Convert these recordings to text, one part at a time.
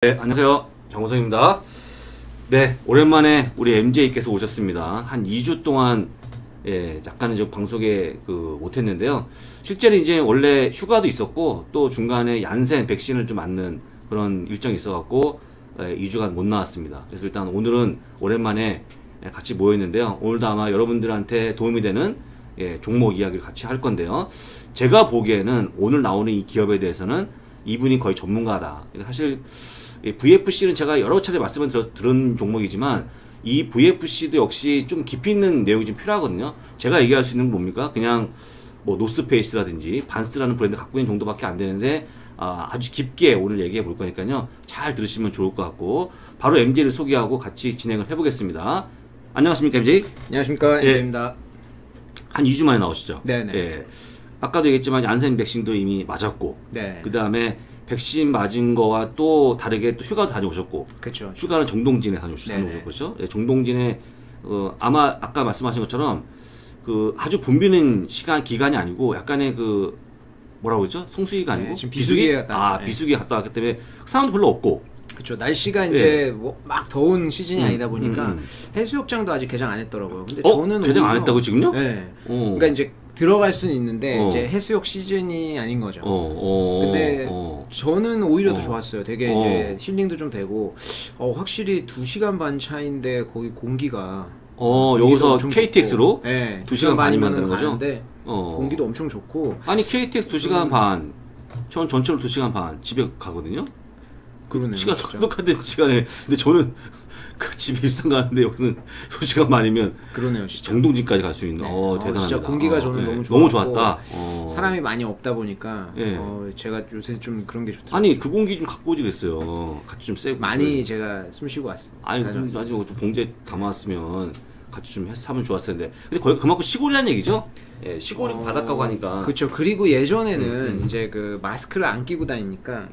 네, 안녕하세요. 장호성입니다. 네, 오랜만에 우리 MJ께서 오셨습니다. 한 2주 동안, 약간은 좀 방송에 못했는데요. 실제로 이제 원래 휴가도 있었고, 또 중간에 얀센 백신을 좀 맞는 그런 일정이 있어갖고, 2주간 못 나왔습니다. 그래서 일단 오늘은 오랜만에 같이 모였는데요. 오늘도 아마 여러분들한테 도움이 되는 종목 이야기를 같이 할 건데요. 제가 보기에는 오늘 나오는 이 기업에 대해서는 이분이 거의 전문가다. 사실, VFC는 제가 여러 차례 말씀을 들은 종목이지만 이 VFC도 역시 좀 깊이 있는 내용이 좀 필요하거든요. 제가 얘기할 수 있는 건 뭡니까? 그냥 뭐 노스페이스라든지 반스라는 브랜드 갖고 있는 정도밖에 안 되는데 아주 깊게 오늘 얘기해 볼 거니까요. 잘 들으시면 좋을 것 같고 바로 MJ를 소개하고 같이 진행을 해보겠습니다. 안녕하십니까 MJ? 안녕하십니까 MJ입니다. 한 2주 만에 나오시죠? 네네. 예. 아까도 얘기했지만 얀센 백신도 이미 맞았고 네. 그 다음에 백신 맞은 거와 또 다르게 또 휴가도 다녀오셨고. 그렇죠. 휴가는 정동진에 다녀오셨고, 그렇죠? 예, 정동진에, 아마 아까 말씀하신 것처럼 아주 붐비는 기간이 아니고 약간의 뭐라고 그랬죠? 성수기가 아니고? 지금 비수기에 갔다 왔죠. 비수기에 갔다 왔기 때문에 사람도 별로 없고. 그렇죠. 날씨가 이제 뭐 막 더운 시즌이 아니다 보니까 해수욕장도 아직 개장 안 했더라고요. 근데 저는 개장 안 했다고 지금요? 네. 그러니까 이제 들어갈 수는 있는데 이제 해수욕 시즌이 아닌 거죠. 근데 저는 오히려 더 좋았어요. 되게 이제 힐링도 좀 되고 확실히 2시간 반 차인데 거기 공기가 여기서 KTX로 네, 2시간 반이면 되는 거죠? 공기도 엄청 좋고. 아니 KTX 2시간 반, 전 전체로 2시간 반 집에 가거든요. 그러네요. 시간 똑같은 시간에. 근데 저는 집에 일산 가는데 여기는 2시간 만이면 그러네요, 진짜. 정동진까지 갈 수 있는. 대단합니다. 진짜 공기가 저는 너무 좋았고, 너무 좋았다. 사람이 많이 없다 보니까 제가 요새 좀 그런 게 좋더라고요. 아니 그 공기 좀 갖고 오지 그랬어요. 같이 좀 쐬고. 많이 제가 숨 쉬고 왔습니다. 아니 나중에 좀 봉지에 담아왔으면 같이 좀 하면 좋았을 텐데. 근데 거기 그만큼 시골이라는 얘기죠? 예, 시골이 바닷가고 하니까. 그렇죠. 그리고 예전에는 이제 마스크를 안 끼고 다니니까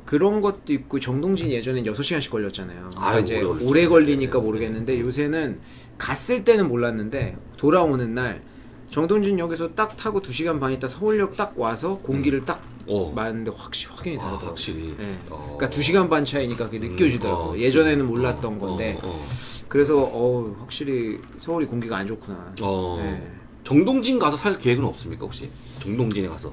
그런 것도 있고, 정동진 예전엔 6시간씩 걸렸잖아요. 그러니까 이제 오래 걸리니까 모르겠는데 요새는 갔을 때는 몰랐는데 돌아오는 날 정동진역에서 딱 타고 2시간 반 있다 서울역 딱 와서 공기를 딱 맞는데 확연히 다르더라고요. 확실히. 네. 그러니까 2시간 반 차이니까 그게 느껴지더라고요. 예전에는 몰랐던 건데. 그래서 확실히 서울이 공기가 안 좋구나. 네. 정동진 가서 살 계획은 없습니까 혹시? 정동진에 가서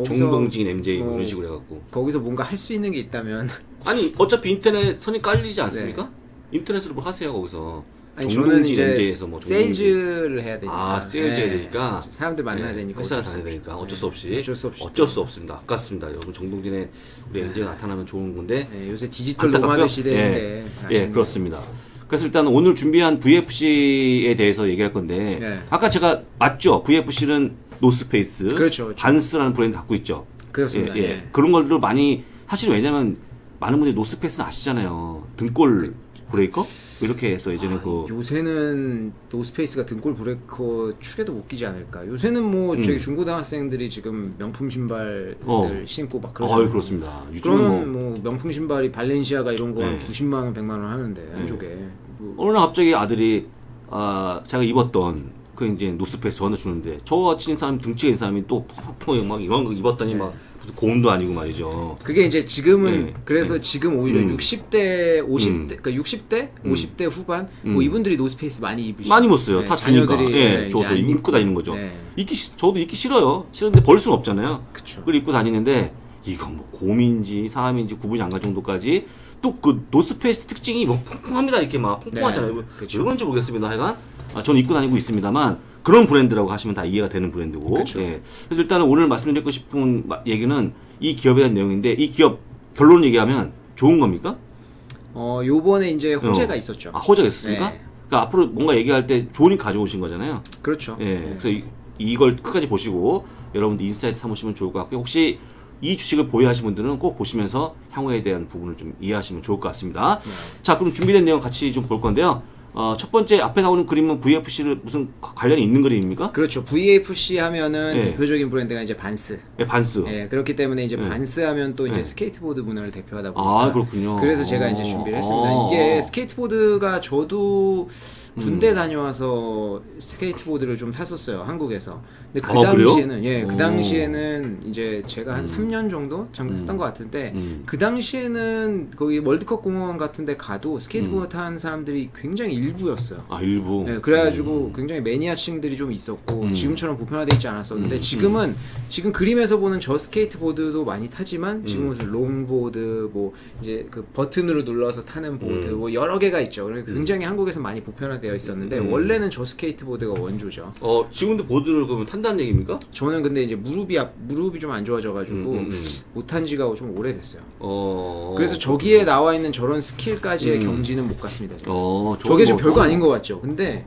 정동진 MJ 이런 식으로 해갖고 거기서 뭔가 할 수 있는 게 있다면. 아니 어차피 인터넷 선이 깔리지 않습니까? 네. 인터넷으로 뭐 하세요 거기서. 아니, 정동진 MJ에서 뭐 세일즈를 해야 되니까. 세일즈 해야 되니까. 사람들 만나야 되니까. 회사 다녀야 되니까 어쩔 수 없습니다. 아깝습니다. 여러분 정동진에 우리 MJ가 나타나면 좋은 건데. 요새 디지털 노마드 시대인데. 그렇습니다. 그래서 일단 오늘 준비한 VFC에 대해서 얘기할 건데 아까 제가 맞죠? VFC는 노스페이스, 그렇죠. 반스라는 브랜드 갖고 있죠. 그렇습니다. 그런 걸로 많이 사실 왜냐면 많은 분들이 노스페이스는 아시잖아요. 등골 브레이커? 이렇게 해서 예전에 요새는 노스페이스가 등골 브레이커 축에도 못 끼지 않을까. 요새는 뭐 저희 중고등학생들이 지금 명품 신발들 신고 막 그러잖아요. 그렇습니다. 그러면 뭐 명품 신발이 발렌시아가 이런 거 90만 원, 100만 원 하는데 한쪽에. 어느 날 갑자기 아들이 제가 입었던 이제 노스페이스 전화 주는데 저 친한 사람 등치가 있는 사람이 또 펑펑 막 이런 거 입었더니 막 무슨 고음도 아니고 말이죠. 그게 이제 지금은 그래서 지금 오히려 60대, 50대, 그러니까 60대, 50대 후반 뭐 이분들이 노스페이스 많이 입으시죠. 많이 못 써요. 다 자녀들이 줘서 입고 다니는 거죠. 저도 입기 싫어요. 싫은데 버릴 수는 없잖아요. 그걸 입고 다니는데 이건 뭐 곰인지 사람인지 구분이 안 갈 정도까지 또 노스페이스 특징이 뭐 퐁퐁합니다. 이렇게 막 퐁퐁하잖아요. 왜 그런지 모르겠습니다. 하여간 저는 입고 다니고 있습니다만 그런 브랜드라고 하시면 다 이해가 되는 브랜드고. 그래서 일단은 오늘 말씀드리고 싶은 얘기는 이 기업에 대한 내용인데 이 기업 결론 얘기하면 좋은 겁니까? 요번에 이제 호재가 있었죠. 호재가 있었습니까? 그러니까 앞으로 뭔가 얘기할 때 좋으니까 가져오신 거잖아요. 그렇죠. 그래서 이걸 끝까지 보시고 여러분들 인사이트 삼으시면 좋을 것 같고요. 혹시 이 주식을 보유하신 분들은 꼭 보시면서 향후에 대한 부분을 좀 이해하시면 좋을 것 같습니다. 자, 그럼 준비된 내용 같이 좀 볼 건데요. 첫 번째 앞에 나오는 그림은 VFC를 무슨 관련이 있는 그림입니까? 그렇죠. VFC 하면은 대표적인 브랜드가 이제 반스. 반스. 그렇기 때문에 이제 반스 하면 또 이제 스케이트보드 문화를 대표하다 보니까. 그렇군요. 그래서 제가 이제 준비를 했습니다. 이게 스케이트보드가 저도 군대 다녀와서 스케이트보드를 좀 탔었어요, 한국에서. 근데 그 당시에는 그 당시에는 이제 제가 한 3년 정도 탔던 것 같은데 그 당시에는 거기 월드컵 공원 같은데 가도 스케이트보드 타는 사람들이 굉장히 일부였어요. 아, 일부. 네, 그래가지고 굉장히 매니아층들이 좀 있었고 지금처럼 보편화되어 있지 않았었는데 지금 그림에서 보는 저 스케이트보드도 많이 타지만 지금은 무슨 롱보드 뭐 이제 그 버튼으로 눌러서 타는 보드 뭐 여러 개가 있죠. 그러니까 굉장히 한국에서 많이 보편화되어 있었는데 원래는 저 스케이트보드가 원조죠. 지금도 보드를 그러면 탄다는 얘기입니까? 저는 근데 이제 무릎이 좀 안 좋아져가지고 못한 지가 좀 오래됐어요. 그래서 저기에 나와 있는 저런 스킬까지의 경지는 못 갔습니다. 저게 좀 별거 아닌 것 같죠. 근데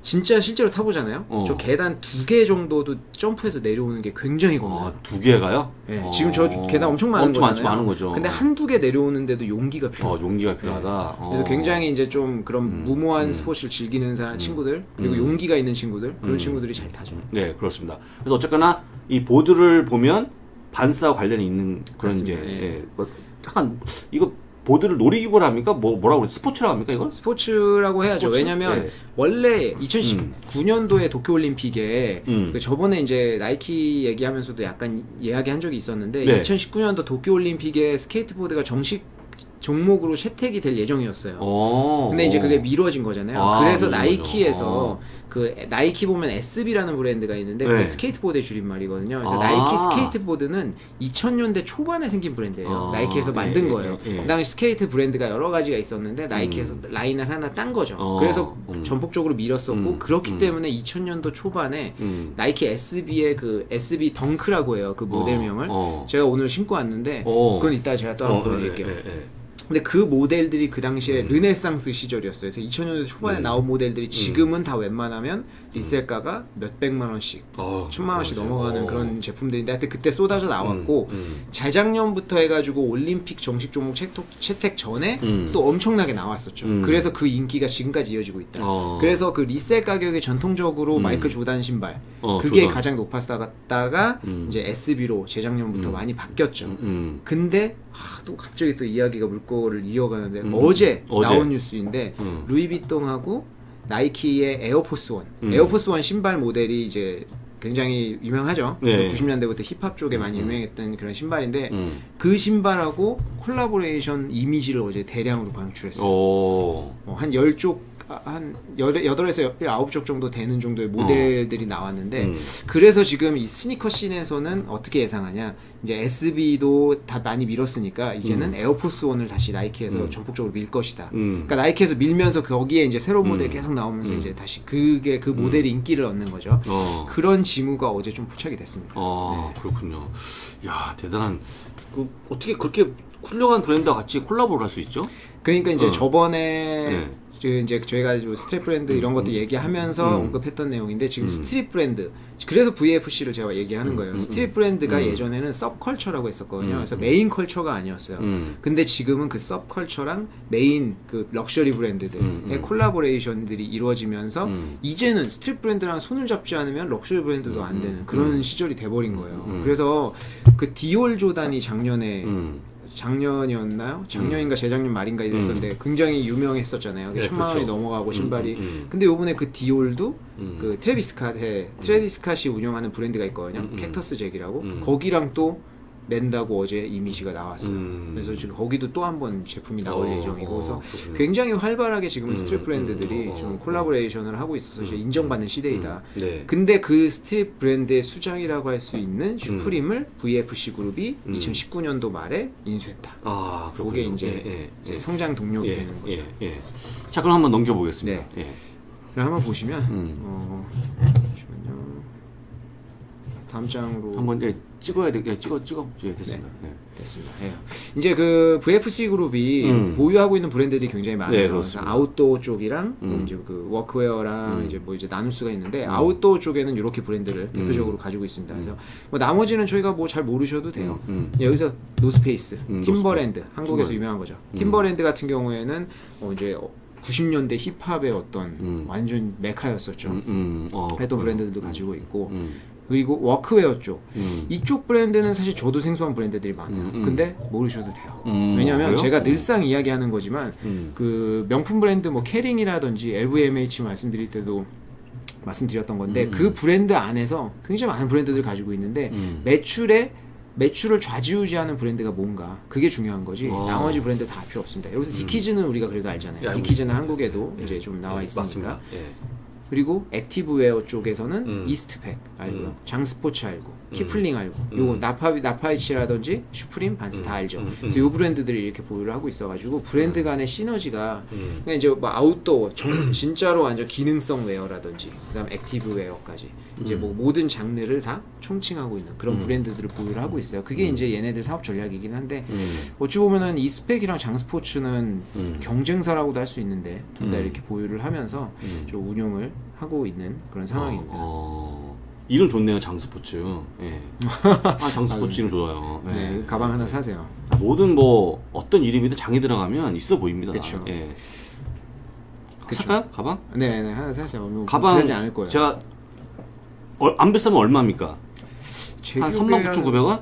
진짜 실제로 타보잖아요. 저 계단 2개 정도도 점프해서 내려오는 게 굉장히 겁나요. 2개가요? 네, 지금 저 계단 엄청 많은 거잖아요. 많은 거죠. 근데 한두 개 내려오는데도 용기가 필요해요. 용기가 필요하다. 네. 그래서 굉장히 이제 좀 그런 무모한 스포츠를 즐기는 친구들, 그리고 용기가 있는 친구들, 그런 친구들이 잘 타죠. 네, 그렇습니다. 그래서 어쨌거나 이 보드를 보면 반스와 관련이 있는 그런 맞습니다. 이제 약간 이거 보드를 놀이기구라 합니까? 뭐라고 그러지? 스포츠라고 합니까 이걸? 스포츠라고 해야죠. 스포츠? 왜냐면 원래 2019년도에 도쿄올림픽에 그 저번에 이제 나이키 얘기하면서도 약간 이야기한 적이 있었는데 2019년도 도쿄올림픽에 스케이트보드가 정식 종목으로 채택이 될 예정이었어요. 근데 이제 그게 미뤄진 거잖아요. 그래서 나이키에서 그 나이키 보면 SB라는 브랜드가 있는데 그게 스케이트보드의 줄임말이거든요. 그래서 나이키 스케이트보드는 2000년대 초반에 생긴 브랜드예요. 나이키에서 만든 거예요. 그 당시 스케이트 브랜드가 여러 가지가 있었는데 나이키에서 라인을 하나 딴 거죠. 그래서 전폭적으로 밀었었고 그렇기 때문에 2000년도 초반에 나이키 SB의 그 SB 덩크라고 해요. 그 모델명을 제가 오늘 신고 왔는데 그건 이따 제가 또 한번 보여드릴게요. 근데 그 모델들이 그 당시에 르네상스 시절이었어요. 그래서 2000년대 초반에 나온 모델들이 지금은 다 웬만하면 리셀가가 몇백만 원씩, 천만 원씩 넘어가는 그런 제품들인데 하여튼 그때 쏟아져 나왔고 재작년부터 해가지고 올림픽 정식 종목 채택 전에 또 엄청나게 나왔었죠. 그래서 그 인기가 지금까지 이어지고 있다. 그래서 그 리셀 가격이 전통적으로 마이클 조단 신발 그게 조단. 가장 높았다가 이제 SB로 재작년부터 많이 바뀌었죠. 근데 또 갑자기 또 이야기가 물꼬를 이어가는데 어제 나온 뉴스인데 루이비통하고 나이키의 에어포스 원 에어포스 원 신발 모델이 이제 굉장히 유명하죠. 90년대부터 힙합 쪽에 많이 유명했던 그런 신발인데 그 신발하고 콜라보레이션 이미지를 어제 대량으로 방출했어요. 한 10쪽 한 8에서 9쪽 정도 되는 정도의 모델들이 나왔는데 그래서 지금 이 스니커 씬에서는 어떻게 예상하냐 이제 SB도 다 많이 밀었으니까 이제는 에어포스 원을 다시 나이키에서 전폭적으로 밀 것이다. 그러니까 나이키에서 밀면서 거기에 이제 새로운 모델이 계속 나오면서 이제 다시 그게 그 모델이 인기를 얻는 거죠. 그런 징후가 어제 좀 포착이 됐습니다. 그렇군요. 야, 대단한. 어떻게 그렇게 훌륭한 브랜드와 같이 콜라보를 할 수 있죠? 그러니까 이제 저번에 이제 저희가 스트릿 브랜드 이런 것도 얘기하면서 언급했던 내용인데 지금 스트릿 브랜드 그래서 VFC를 제가 얘기하는 거예요. 스트릿 브랜드가 예전에는 서브컬처라고 했었거든요. 그래서 메인 컬처가 아니었어요. 근데 지금은 그 서브컬처랑 메인 그 럭셔리 브랜드들의 콜라보레이션들이 이루어지면서 이제는 스트릿 브랜드랑 손을 잡지 않으면 럭셔리 브랜드도 안 되는 그런 시절이 돼버린 거예요. 그래서 그 디올 조단이 작년이었나요? 작년인가 재작년 말인가 이랬었는데 굉장히 유명했었잖아요. 1000만 원이 넘어가고 신발이. 근데 요번에 그 디올도 그 트래비스 스캇이 운영하는 브랜드가 있거든요. 캡터스 잭이라고. 거기랑 또 낸다고 어제 이미지가 나왔어요. 그래서 지금 거기도 또 한 번 제품이 나올 예정이고 그래서 굉장히 활발하게 지금 스트릿 브랜드들이 좀 콜라보레이션을 하고 있어서 이제 인정받는 시대이다. 근데 그 스트릿 브랜드의 수장이라고 할 수 있는 슈프림을 VFC 그룹이 2019년도 말에 인수했다. 그게 이제 성장 동력이 되는 거죠. 자, 그럼 한번 넘겨보겠습니다. 그럼 한번 보시면 잠시만요. 다음 장으로 한번 찍어야 돼. 찍어. 됐습니다. 됐습니다. 이제 그 VFC 그룹이 보유하고 있는 브랜드들이 굉장히 많아요. 그래서 아웃도어 쪽이랑 뭐 이제 그 워크웨어랑 이제 뭐 이제 나눌 수가 있는데 아웃도어 쪽에는 이렇게 브랜드를 대표적으로 가지고 있습니다. 그래서 뭐 나머지는 저희가 뭐 잘 모르셔도 돼요. 여기서 노스페이스, 팀버랜드 한국에서 유명한 거죠. 팀버랜드 같은 경우에는 이제 90년대 힙합의 어떤 완전 메카였었죠. 했던 브랜드들도 가지고 있고 그리고 워크웨어 쪽 이쪽 브랜드는 사실 저도 생소한 브랜드들이 많아요. 근데 모르셔도 돼요. 왜냐면 제가 늘상 이야기하는 거지만 그 명품 브랜드 뭐 캐링이라든지 LVMH 말씀드릴 때도 말씀드렸던 건데 그 브랜드 안에서 굉장히 많은 브랜드들을 가지고 있는데 매출을 좌지우지하는 브랜드가 뭔가 그게 중요한 거지. 나머지 브랜드 다 필요 없습니다. 여기서 디키즈는 우리가 그래도 알잖아요. 디키즈는 한국에도 이제 좀 나와 있으니까. 그리고 액티브웨어 쪽에서는 이스트팩 알고요. 장스포츠 알고, 키플링 알고, 요거 나파이치라든지 슈프림, 반스 다 알죠. 그래서 요 브랜드들이 이렇게 보유를 하고 있어가지고 브랜드 간의 시너지가 그냥 이제 뭐 아웃도어 진짜로 완전 기능성 웨어라든지 그다음 액티브웨어까지 이제 뭐 모든 장르를 다 총칭하고 있는 그런 브랜드들을 보유를 하고 있어요. 그게 이제 얘네들 사업 전략이긴 한데 어찌 보면은 이스펙이랑 장스포츠는 경쟁사라고도 할 수 있는데 둘 다 이렇게 보유를 하면서 좀 운용을 하고 있는 그런 상황입니다. 이름 좋네요, 장스포츠. 예. 장스포츠 이름 좋아요. 예. 네, 가방 하나 사세요. 모든 뭐 어떤 이름이든 장이 들어가면 있어 보입니다. 그렇죠. 예. 살까요? 가방? 네, 하나 사세요. 뭐 가방 비싸지 않을 거예요. 제가 안 비싸면 얼마입니까? 한 39,900원?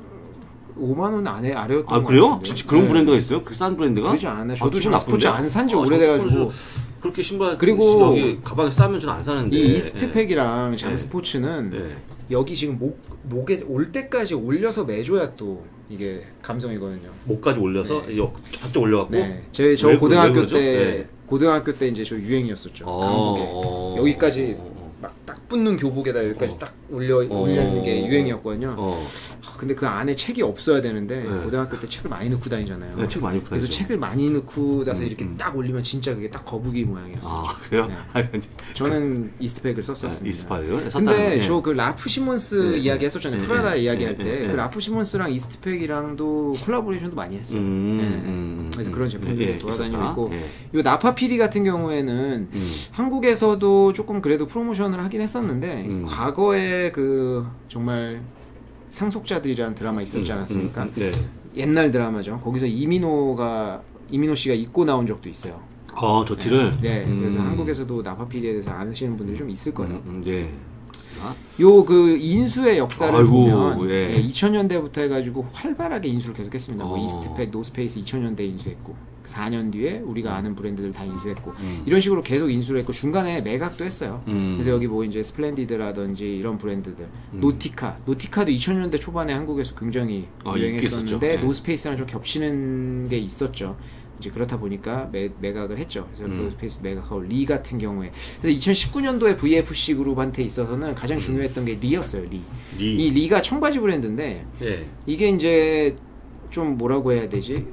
5만 원 아래였던 거 그래요? 같은데. 진짜 그런 브랜드가 있어요? 그 싼 브랜드가? 그러지 않았나요? 저도 지금 스포츠 안 산지 오래돼가지고. 그렇게 신발 그리고 가방에 싸면 저는 안 사는데. 이 이스트팩이랑 장스포츠는 여기 지금 목에 올 때까지 올려서 매줘야 또 이게 감성이거든요. 목까지 올려서 저쪽 올려갖고. 네, 저 고등학교 때 이제 저 유행이었었죠. 강북에 여기까지 막 딱 붙는 교복에다 여기까지 딱 올리는 게 유행이었거든요. 근데 그 안에 책이 없어야 되는데 고등학교 때 책을 많이 넣고 다니잖아요. 네, 책 많이 넣고 그래서 책을 많이 넣고 나서 이렇게 딱 올리면 진짜 그게 딱 거북이 모양이었어요. 그래요? 네. 저는 이스트팩을 썼었습니다. 이스트팩을? 근데 저 그 라프 시몬스 이야기 했었잖아요. 프라다 이야기할 때 그 라프 시몬스랑 이스트팩이랑도 콜라보레이션도 많이 했어요. 그래서 그런 제품들이 돌아다니고 있고 이 나파피리 같은 경우에는 한국에서도 조금 그래도 프로모션을 하긴 했었는데 과거에 그 정말 상속자들이라는 드라마 있었지 않았습니까? 옛날 드라마죠. 거기서 이민호 씨가 입고 나온 적도 있어요. 저 티를? 네. 그래서 한국에서도 나파피리에 대해서 아시는 분들이 좀 있을 거예요. 네. 요 그 인수의 역사를 보면 2000년대부터 해가지고 활발하게 인수를 계속했습니다. 뭐 이스트팩, 노스페이스 2000년대 인수했고 4년 뒤에 우리가 아는 브랜드들 다 인수했고 이런 식으로 계속 인수를 했고 중간에 매각도 했어요. 그래서 여기 뭐 이제 스플렌디드라든지 이런 브랜드들, 노티카도 2000년대 초반에 한국에서 굉장히 유행했었는데 노스페이스랑 좀 겹치는 게 있었죠. 이제 그렇다 보니까 매각을 했죠. 그래서 노스페이스 매각하고 리 같은 경우에 그래서 2019년도에 VFC 그룹한테 있어서는 가장 중요했던 게 리였어요. 이 리가 청바지 브랜드인데 이게 이제 좀 뭐라고 해야 되지?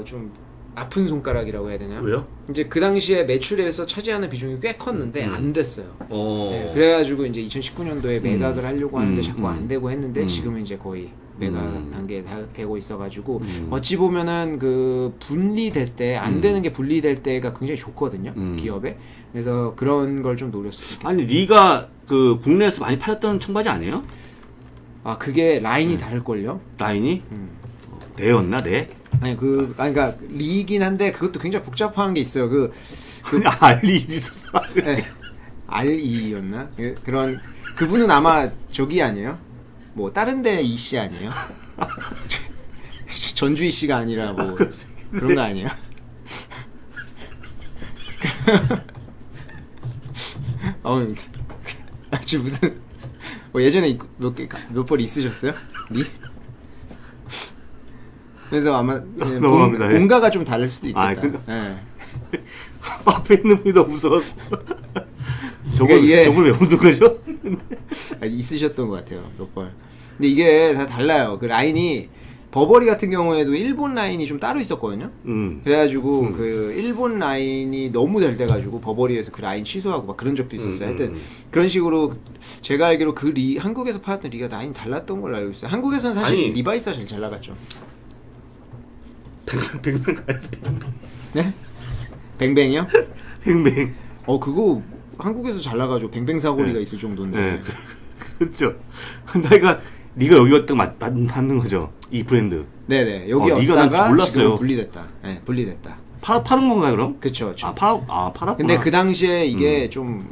좀 아픈 손가락이라고 해야 되나요? 왜요? 이제 그 당시에 매출에서 차지하는 비중이 꽤 컸는데 안 됐어요. 네, 그래가지고 이제 2019년도에 매각을 하려고 하는데 자꾸 안 되고 했는데 지금은 이제 거의 매각 단계에 다 되고 있어가지고 어찌 보면은 그 분리될 때 안 되는 게 분리될 때가 굉장히 좋거든요. 기업에. 그래서 그런 걸 좀 노렸을 때. 아니 리가 그 국내에서 많이 팔렸던 청바지 아니에요? 그게 라인이 다를걸요? 라인이? 레였나 레? 그러니까 리긴 한데 그것도 굉장히 복잡한 게 있어요. 알리 있었어. 네. RE였나? 그런 그분은 아마 저기 아니에요? 뭐 다른 데 이씨 아니에요? 전주희 씨가 아니라 뭐 그런 거 아니에요? 지금 무슨 예전에 몇 번 있으셨어요? 리? 그래서 아마 본가가 좀 다를 수도 있겠다. 앞에 있는 분이 너무 무서워서 저걸 왜 묻은 거죠? 있으셨던 것 같아요, 몇 번. 근데 이게 다 달라요. 그 라인이 버버리 같은 경우에도 일본 라인이 좀 따로 있었거든요. 그래가지고 그 일본 라인이 너무 잘 돼가지고 버버리에서 그 라인 취소하고 막 그런 적도 있었어요. 하여튼 그런 식으로 제가 알기로 한국에서 팔았던 리가 라인 달랐던 걸로 알고 있어요. 한국에서는 사실 리바이스가 제일 잘 나갔죠. 뱅뱅 가야 돼. 네? 뱅뱅이요? 뱅뱅. 그거 한국에서 잘 나가죠. 뱅뱅 사고리가 있을 정도인데. 네. 그렇죠. 네가 여기 딱 맞는 거죠. 이 브랜드. 네네. 여기였다가 지금 분리됐다. 네, 분리됐다. 파는 건가요, 그럼? 그쵸. 팔았구나. 근데 그 당시에 이게 좀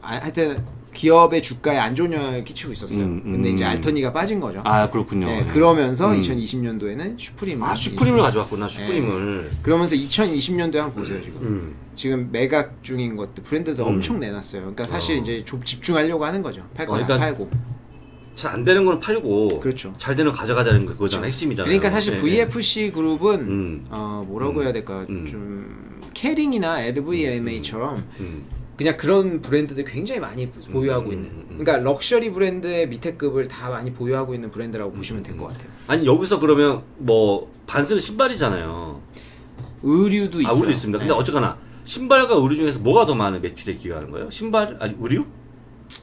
하여튼 기업의 주가에 안 좋은 영향을 끼치고 있었어요. 근데 이제 알터니가 빠진 거죠. 아 그렇군요. 네, 그러면서 2020년도에는 슈프림을 슈프림을 가져왔구나. 슈프림을. 네. 그러면서 2020년도에 한번 보세요 지금. 지금 매각 중인 것들 브랜드들 엄청 내놨어요. 그러니까 사실 이제 좀 집중하려고 하는 거죠. 팔 거 그러니까 팔고. 잘 안 되는 거는 팔고, 그렇죠. 잘 되는 거 가져가자는 거 그거잖아. 핵심이잖아요. 그러니까 사실 VFC 그룹은 뭐라고 해야 될까? 좀 캐링이나 LVMH처럼 그냥 그런 브랜드들 굉장히 많이 보유하고 있는. 그러니까 럭셔리 브랜드의 밑에급을 다 많이 보유하고 있는 브랜드라고 보시면 될 것 같아요. 아니 여기서 그러면 뭐 반스는 신발이잖아요. 의류도 있어요. 의류도 있습니다. 근데 어쨌거나 신발과 의류 중에서 뭐가 더 많은 매출에 기여하는 거예요? 신발 아니 의류?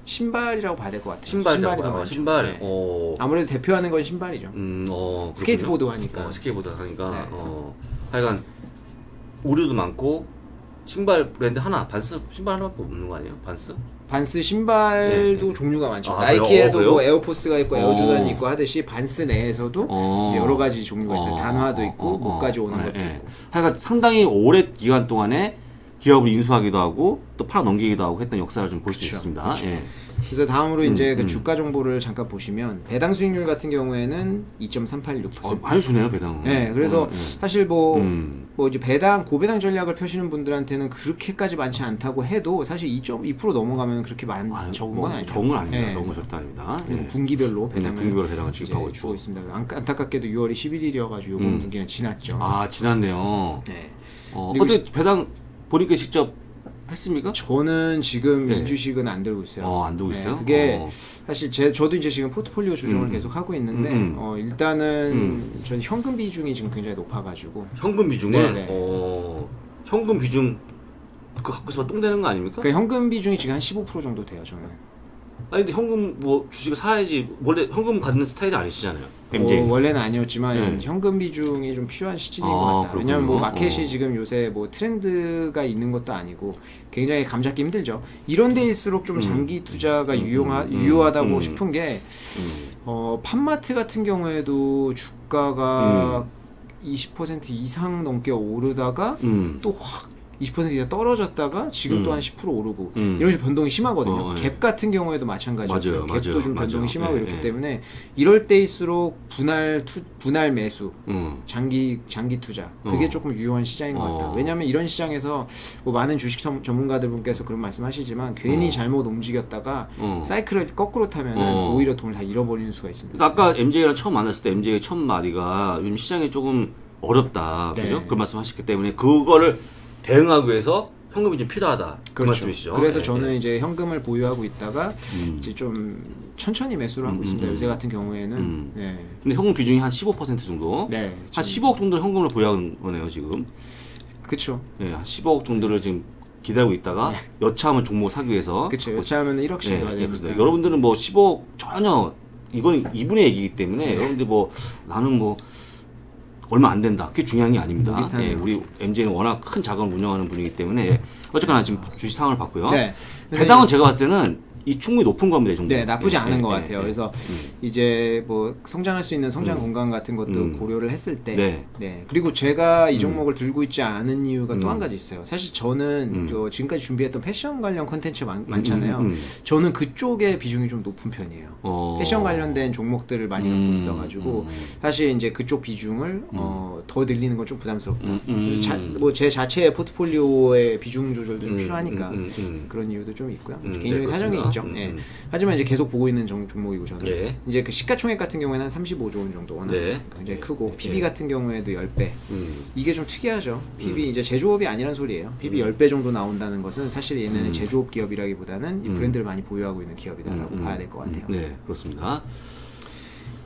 신발이라고 봐야 될 것 같아요. 신발이 더 많죠. 신발. 네. 아무래도 대표하는 건 신발이죠. 스케이트보드 하니까. 스케이트보드 하니까. 네. 하여간 의류도 많고 신발 브랜드 하나, 반스 신발 하나밖에 없는 거 아니에요? 반스 신발도 종류가 많죠. 나이키에도 뭐 에어포스가 있고 에어조단이 있고 하듯이 반스 내에서도 이제 여러 가지 종류가 있어요. 단화도 있고 목까지 오는 것도 있고. 하여간 상당히 오랜 기간 동안에 기업을 인수하기도 하고 또 팔아 넘기기도 하고 했던 역사를 좀 볼 수 있습니다. 그렇죠. 예. 그래서 다음으로 이제 그 주가 정보를 잠깐 보시면 배당 수익률 같은 경우에는 2.386%. 많이 주네요 배당은. 네, 그래서 사실 뭐 이제 고배당 전략을 펴시는 분들한테는 그렇게까지 많지 않다고 해도 사실 2.2% 넘어가면 그렇게 적은 건 아니죠. 적은 건 아닙니다. 네. 적은 건 절대 아닙니다. 예. 분기별로 배당을 지급하고 주고 있습니다. 안타깝게도 6월이 11일이어가지고 이번 분기는 지났죠. 아 지났네요. 네. 어때 배당 보니까 직접 했습니까? 저는 지금 이 주식은 안 들고 있어요. 안 들고 있어요? 그게 사실 저도 이제 지금 포트폴리오 조정을 계속 하고 있는데 일단은 저는 현금 비중이 지금 굉장히 높아가지고. 현금 비중은? 현금 비중 그거 갖고 있으면 똥 되는 거 아닙니까? 그 현금 비중이 지금 한 15% 정도 돼요 저는. 아니 근데 현금 뭐 주식을 사야지 원래 현금 갖는 스타일이 아니시잖아요. MJ. 원래는 아니었지만 현금 비중이 좀 필요한 시즌인 것 같다. 왜냐면 뭐 마켓이 지금 요새 뭐 트렌드가 있는 것도 아니고 굉장히 감잡기 힘들죠. 이런 데일수록 좀 장기 투자가 유효하다고 싶은 게 팜마트 같은 경우에도 주가가 20% 이상 넘게 오르다가 또 확 20% 이상 떨어졌다가 지금 또 한 10% 오르고 이런 식으로 변동이 심하거든요. 갭 같은 경우에도 마찬가지죠. 갭도 좀 변동이 심하고 이렇기 때문에 이럴 때일수록 분할 매수, 장기 투자 그게 조금 유효한 시장인 것 같다. 왜냐하면 이런 시장에서 뭐 많은 주식 전문가들 분께서 그런 말씀하시지만 괜히 잘못 움직였다가 사이클을 거꾸로 타면 오히려 돈을 다 잃어버리는 수가 있습니다. 아까 MJ랑 처음 만났을 때 MJ의 첫 마디가 요즘 시장이 조금 어렵다, 그죠? 그 말씀하셨기 때문에 그거를 대응하기 위해서 현금이 좀 필요하다. 그 말씀이시죠. 그래서 저는 이제 현금을 보유하고 있다가 이제 좀 천천히 매수를 하고 있습니다. 요새 같은 경우에는. 네. 근데 현금 비중이 한 15% 정도. 네. 한 15억 정도 현금을 보유하는 거네요 지금. 그렇죠. 네, 한 15억 정도를 지금 기다리고 있다가 여차하면 종목 사기 위해서. 그렇죠. 여차하면 1억씩 넣어야 되니까. 여러분들은 뭐 15억 전혀 이건 이분의 얘기이기 때문에 여러분들 뭐 나는 뭐 얼마 안 된다. 그게 중요한 게 아닙니다. 우리 MJ는 워낙 큰 자금을 운영하는 분이기 때문에 어쨌거나 지금 주식 상황을 봤고요. 배당은 제가 봤을 때는 이 충분히 높은 겁니다, 이 정도. 네, 나쁘지 않은 것 같아요. 그래서 이제 뭐 성장할 수 있는 성장 공간 같은 것도 고려를 했을 때, 그리고 제가 이 종목을 들고 있지 않은 이유가 또 한 가지 있어요. 사실 저는 지금까지 준비했던 패션 관련 콘텐츠 많잖아요. 저는 그쪽에 비중이 좀 높은 편이에요. 패션 관련된 종목들을 많이 갖고 있어가지고 사실 이제 그쪽 비중을 더 늘리는 건 좀 부담스럽다. 뭐 제 자체의 포트폴리오의 비중 조절도 좀 필요하니까 그런 이유도 좀 있고요. 개인적인 사정이 있죠. 하지만 이제 계속 보고 있는 종목이고 저는 이제 그 시가총액 같은 경우에는 한 35조 원 정도 워낙 굉장히 크고 PB 같은 경우에도 10배. 이게 좀 특이하죠. PB 이제 제조업이 아니란 소리예요. PB 10배 정도 나온다는 것은 사실 얘네는 제조업 기업이라기보다는 이 브랜드를 많이 보유하고 있는 기업이다라고 봐야 될 것 같아요. 네, 그렇습니다.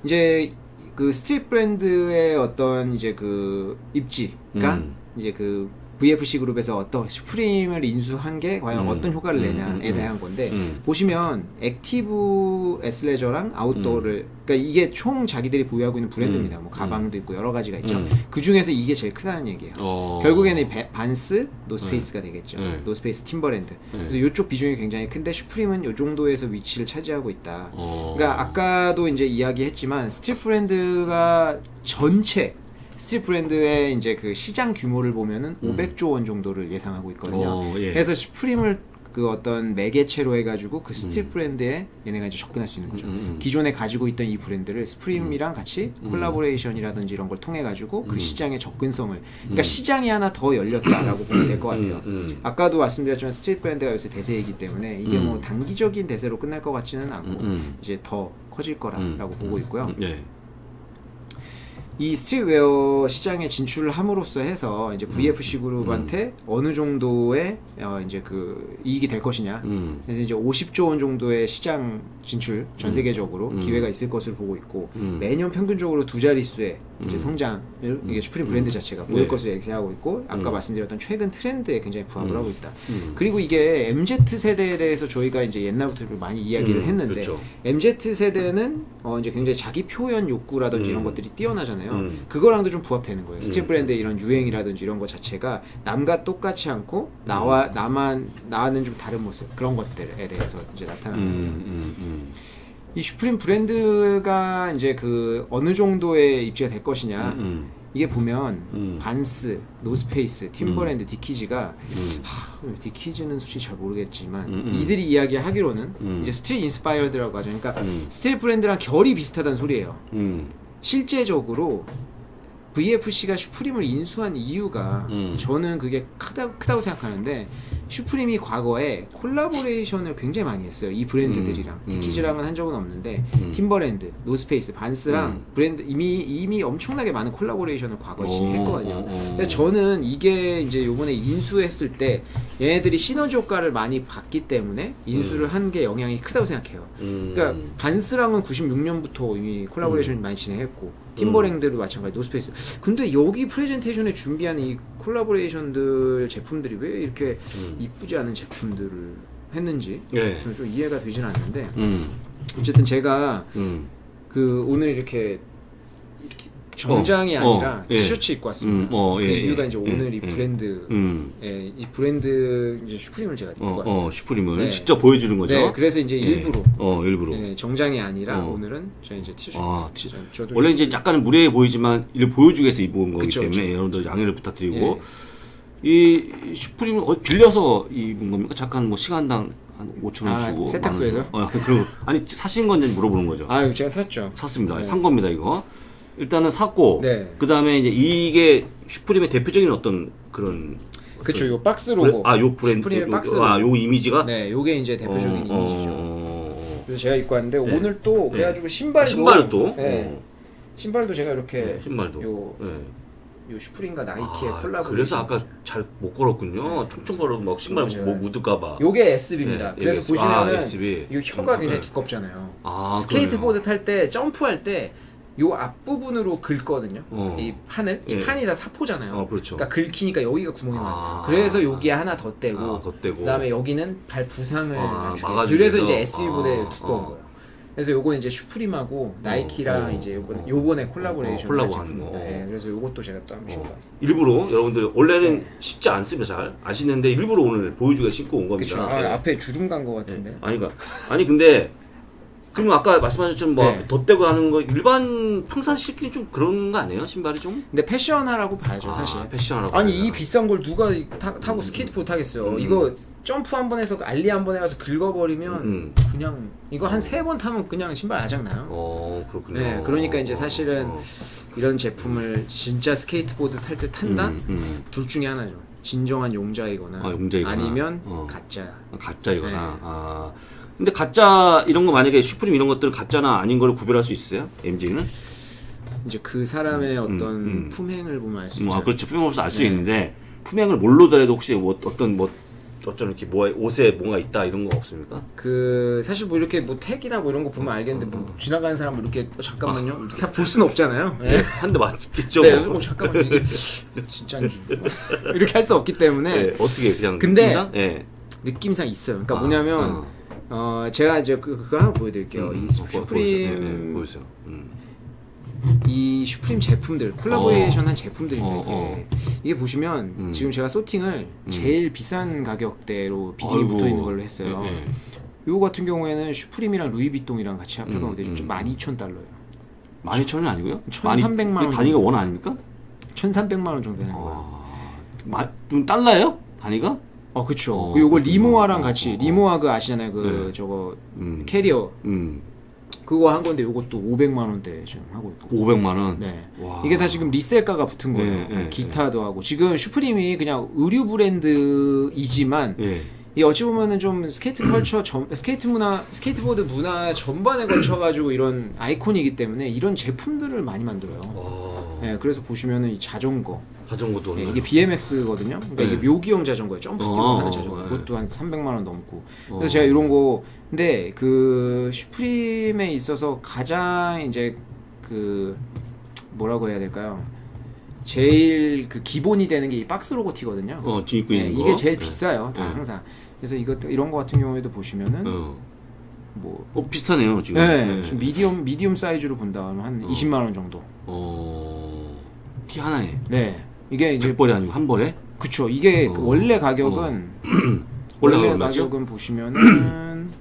이제 그 스트릿 브랜드의 어떤 이제 그 입지가 이제 그 VFC 그룹에서 어떤 슈프림을 인수한 게 과연 어떤 효과를 내냐에 대한 건데 보시면 액티브 애슬레저랑 아웃도어를 그러니까 이게 총 자기들이 보유하고 있는 브랜드입니다. 뭐 가방도 있고 여러 가지가 있죠. 그 중에서 이게 제일 크다는 얘기예요. 결국에는 반스, 노스페이스가 되겠죠. 노스페이스, 팀버랜드. 그래서 이쪽 비중이 굉장히 큰데 슈프림은 이 정도에서 위치를 차지하고 있다. 그러니까 아까도 이제 이야기했지만 스트릿 브랜드가 전체 스트릿 브랜드의 이제 그 시장 규모를 보면은 500조 원 정도를 예상하고 있거든요. 그래서 슈프림을 그 어떤 매개체로 해가지고 그 스트릿 브랜드에 얘네가 이제 접근할 수 있는 거죠. 기존에 가지고 있던 이 브랜드를 스프림이랑 같이 콜라보레이션이라든지 이런 걸 통해 가지고 그 시장의 접근성을, 그러니까 시장이 하나 더 열렸다라고 보면 될 것 같아요. 아까도 말씀드렸지만 스트릿 브랜드가 요새 대세이기 때문에 이게 뭐 단기적인 대세로 끝날 것 같지는 않고 이제 더 커질 거라고 보고 있고요. 네. 이 스트릿웨어 시장에 진출을 함으로써 해서 이제 VFC 그룹한테 어느 정도의 이제 그 이익이 될 것이냐. 그래서 이제 50조 원 정도의 시장 진출 전 세계적으로 기회가 있을 것으로 보고 있고 매년 평균적으로 두 자릿수의 이제 성장을 이게 슈프림 브랜드 자체가 보일 것으로 예상하고 있고 아까 말씀드렸던 최근 트렌드에 굉장히 부합을 하고 있다. 그리고 이게 MZ 세대에 대해서 저희가 이제 옛날부터 많이 이야기를 했는데 그렇죠. MZ 세대는 이제 굉장히 자기 표현 욕구라든지 이런 것들이 뛰어나잖아요. 그거랑도 좀 부합되는 거예요. 스트릿 브랜드의 이런 유행이라든지 이런 것 자체가 남과 똑같지 않고 나와는 좀 다른 모습, 그런 것들에 대해서 이제 나타나는 거예요. 이 슈프림 브랜드가 이제 그 어느 정도의 입지가 될 것이냐, 이게 보면 반스, 노스페이스, 팀버랜드, 디키즈가 디키즈는 솔직히 잘 모르겠지만 이들이 이야기하기로는 이제 스트릿 인스파이어드라고 하죠. 그러니까 스트릿 브랜드랑 결이 비슷하다는 소리예요. 실제적으로 VFC가 슈프림을 인수한 이유가 저는 그게 크다고 생각하는데, 슈프림이 과거에 콜라보레이션을 굉장히 많이 했어요. 이 브랜드들이랑. 디키즈랑은 한 적은 없는데 팀버랜드, 노스페이스, 반스랑 브랜드 이미 엄청나게 많은 콜라보레이션을 과거에 진행했거든요. 근데 저는 이게 이제 요번에 인수했을 때 얘네들이 시너지 효과를 많이 봤기 때문에 인수를 한 게 영향이 크다고 생각해요. 그러니까 반스랑은 96년부터 이미 콜라보레이션 많이 진행했고 팀버랜드도 마찬가지, 노스페이스. 근데 여기 프레젠테이션에 준비한 이 콜라보레이션들 제품들이 왜 이렇게 이쁘지 않은 제품들을 했는지 저는 좀 이해가 되지는 않는데 어쨌든 제가 그 오늘 이렇게 정장이 아니라 티셔츠 입고 왔습니다. 그 이유가 이제 오늘 이 브랜드, 이 브랜드 이제 슈프림을 제가 입고 왔어요. 슈프림을 직접 보여주는 거죠. 네, 그래서 이제 일부러 일부러 정장이 아니라 오늘은 제가 이제 티셔츠. 원래 이제 약간은 무례해 보이지만 이를 보여주기 위해서 입은 거기 때문에 여러분들 양해를 부탁드리고, 이 슈프림을 빌려서 입은 겁니까? 잠깐 뭐 시간당 한 5,000원 주고 세탁소에서? 그리고 아니 사신 건지 물어보는 거죠. 제가 샀죠. 샀습니다. 산 겁니다 이거. 일단은 샀고, 그 다음에 이제 이게 슈프림의 대표적인 어떤 그런. 그쵸, 요 박스 로고. 요 브랜드. 슈프림의 박스 로고. 요 이미지가? 네, 요게 이제 대표적인 이미지죠. 그래서 제가 입고 왔는데, 오늘 또, 그래가지고 신발도. 신발도 제가 이렇게. 신발도. 요 슈프림과 나이키의 콜라보. 그래서 아까 잘 못 걸었군요. 총총 걸어도 막 신발 뭐 묻을까봐. 요게 SB입니다. 그래서 보시면은, 요 혀가 굉장히 두껍잖아요. 스케이트보드 탈 때, 점프할 때, 요 앞부분으로 긁거든요. 이 판을. 이 판이 다 사포잖아요. 그렇죠. 그러니까 긁히니까 여기가 구멍이 많아요. 그래서 여기에 하나 더 떼고, 그다음에 여기는 발 부상을 막아주기. 그래서 이제 SB보다 두꺼운 거예요. 그래서 요거 이제 슈프림하고 나이키랑 이제 요번에 콜라보레이션 하는 거. 그래서 요것도 제가 또 한번 신고 왔습니다. 일부러 여러분들 원래는 쉽지 않습니다. 잘 아시는데 일부러 오늘 보여주기가 신고 온 겁니다. 그쵸. 앞에 주름 간 거 같은데. 아니 근데 그러면 아까 말씀하셨던 뭐 덧대고 하는 거 일반 평상시끼리 좀 그런 거 아니에요? 신발이 좀? 근데 패션화라고 봐야죠, 사실. 패션화라고. 아니 이 비싼 걸 누가 타고 스케이트보드 타겠어요. 이거 점프 한 번 해서 알리 한 번 해가서 긁어버리면 그냥 이거 한 3번 타면 그냥 신발 아작나요. 그렇군요. 네, 그러니까 이제 사실은 이런 제품을 진짜 스케이트보드 탈 때 탄다? 둘 중에 하나죠. 진정한 용자이거나 아니면 가짜이거나. 근데 가짜 이런 거 만약에 슈프림 이런 것들은 가짜나 아닌 거를 구별할 수 있어요? MG는? 이제 그 사람의 어떤 품행을 보면 알 수 있죠. 그렇죠. 품행을 보면 알 수 있는데 품행을 뭘로 더라도 혹시 어떤 이렇게 옷에 뭔가 있다 이런 거 없습니까? 사실 뭐 이렇게 뭐 택이나 뭐 이런 거 보면 알겠는데 뭐 지나가는 사람 이렇게 잠깐만요. 그냥 볼 수는 없잖아요. 한 대 맞겠죠. 뭐. 잠깐만 이게 진짜인지 이렇게 할 수 없기 때문에. 어떻게 그냥 근데 느낌상 있어요. 그러니까 뭐냐면 제가 이제 그거 하나 보여드릴게요. 이 슈프림 보여주세요. 이 슈프림 제품들 콜라보레이션 한 제품들인데 이게 보시면 지금 제가 소팅을 제일 비싼 가격대로 비딩이 붙어 있는 걸로 했어요. 요거 같은 경우에는 슈프림이랑 루이비통이랑 같이 합쳐가면 12,000달러예요. 12,000은 아니고요? 1,300만 원. 단위가 원 아닙니까? 1,300만 원 정도 되는 거예요. 좀 달라요? 단위가? 그쵸. 요거 리모아랑 같이 리모아 그 아시잖아요. 그 저거 캐리어. 그거 한 건데 요것도 500만 원대 지금 하고 있고. 500만 원. 네. 와. 이게 다 지금 리셀가가 붙은 거예요. 기타도 하고 지금 슈프림이 그냥 의류 브랜드이지만 이 어찌 보면은 좀 스케이트 컬처, 스케이트 문화, 스케이트보드 문화 전반에 걸쳐가지고 이런 아이콘이기 때문에 이런 제품들을 많이 만들어요. 네, 그래서 보시면은 이 자전거도 이게 BMX거든요. 그러니까 이게 묘기형 자전거예요. 점프 뛰고 하는 자전거. 그것도 한 300만 원 넘고. 그래서 제가 이런 거 근데 그 슈프림에 있어서 가장 이제 그 뭐라고 해야 될까요? 제일 그 기본이 되는 게 이 박스 로고 티거든요. 뒤에 입고 있는 거. 이게 제일 비싸요. 다 항상. 그래서 이런 거 같은 경우에도 보시면은 뭐 비슷하네요 지금. 좀 미디엄 사이즈로 본다면 한 20만 원 정도. 티 하나에. 네. 이게 이제 100벌이 아니고 한 벌에? 그쵸. 이게 그 원래 가격은 원래 가격은 보시면은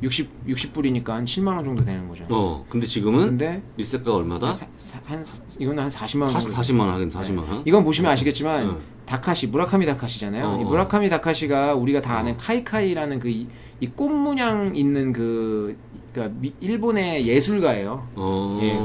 60불이니까 한 7만 원 정도 되는 거죠. 근데 지금은 리셋가가 얼마다? 이거는 한 40만 원 정도. 40만 원 하긴 40만 원. 이건 보시면 아시겠지만 다카시, 무라카미 다카시잖아요. 이 무라카미 다카시가 우리가 다 아는 카이카이라는 그 이 꽃 문양 있는 그러니까 일본의 예술가예요.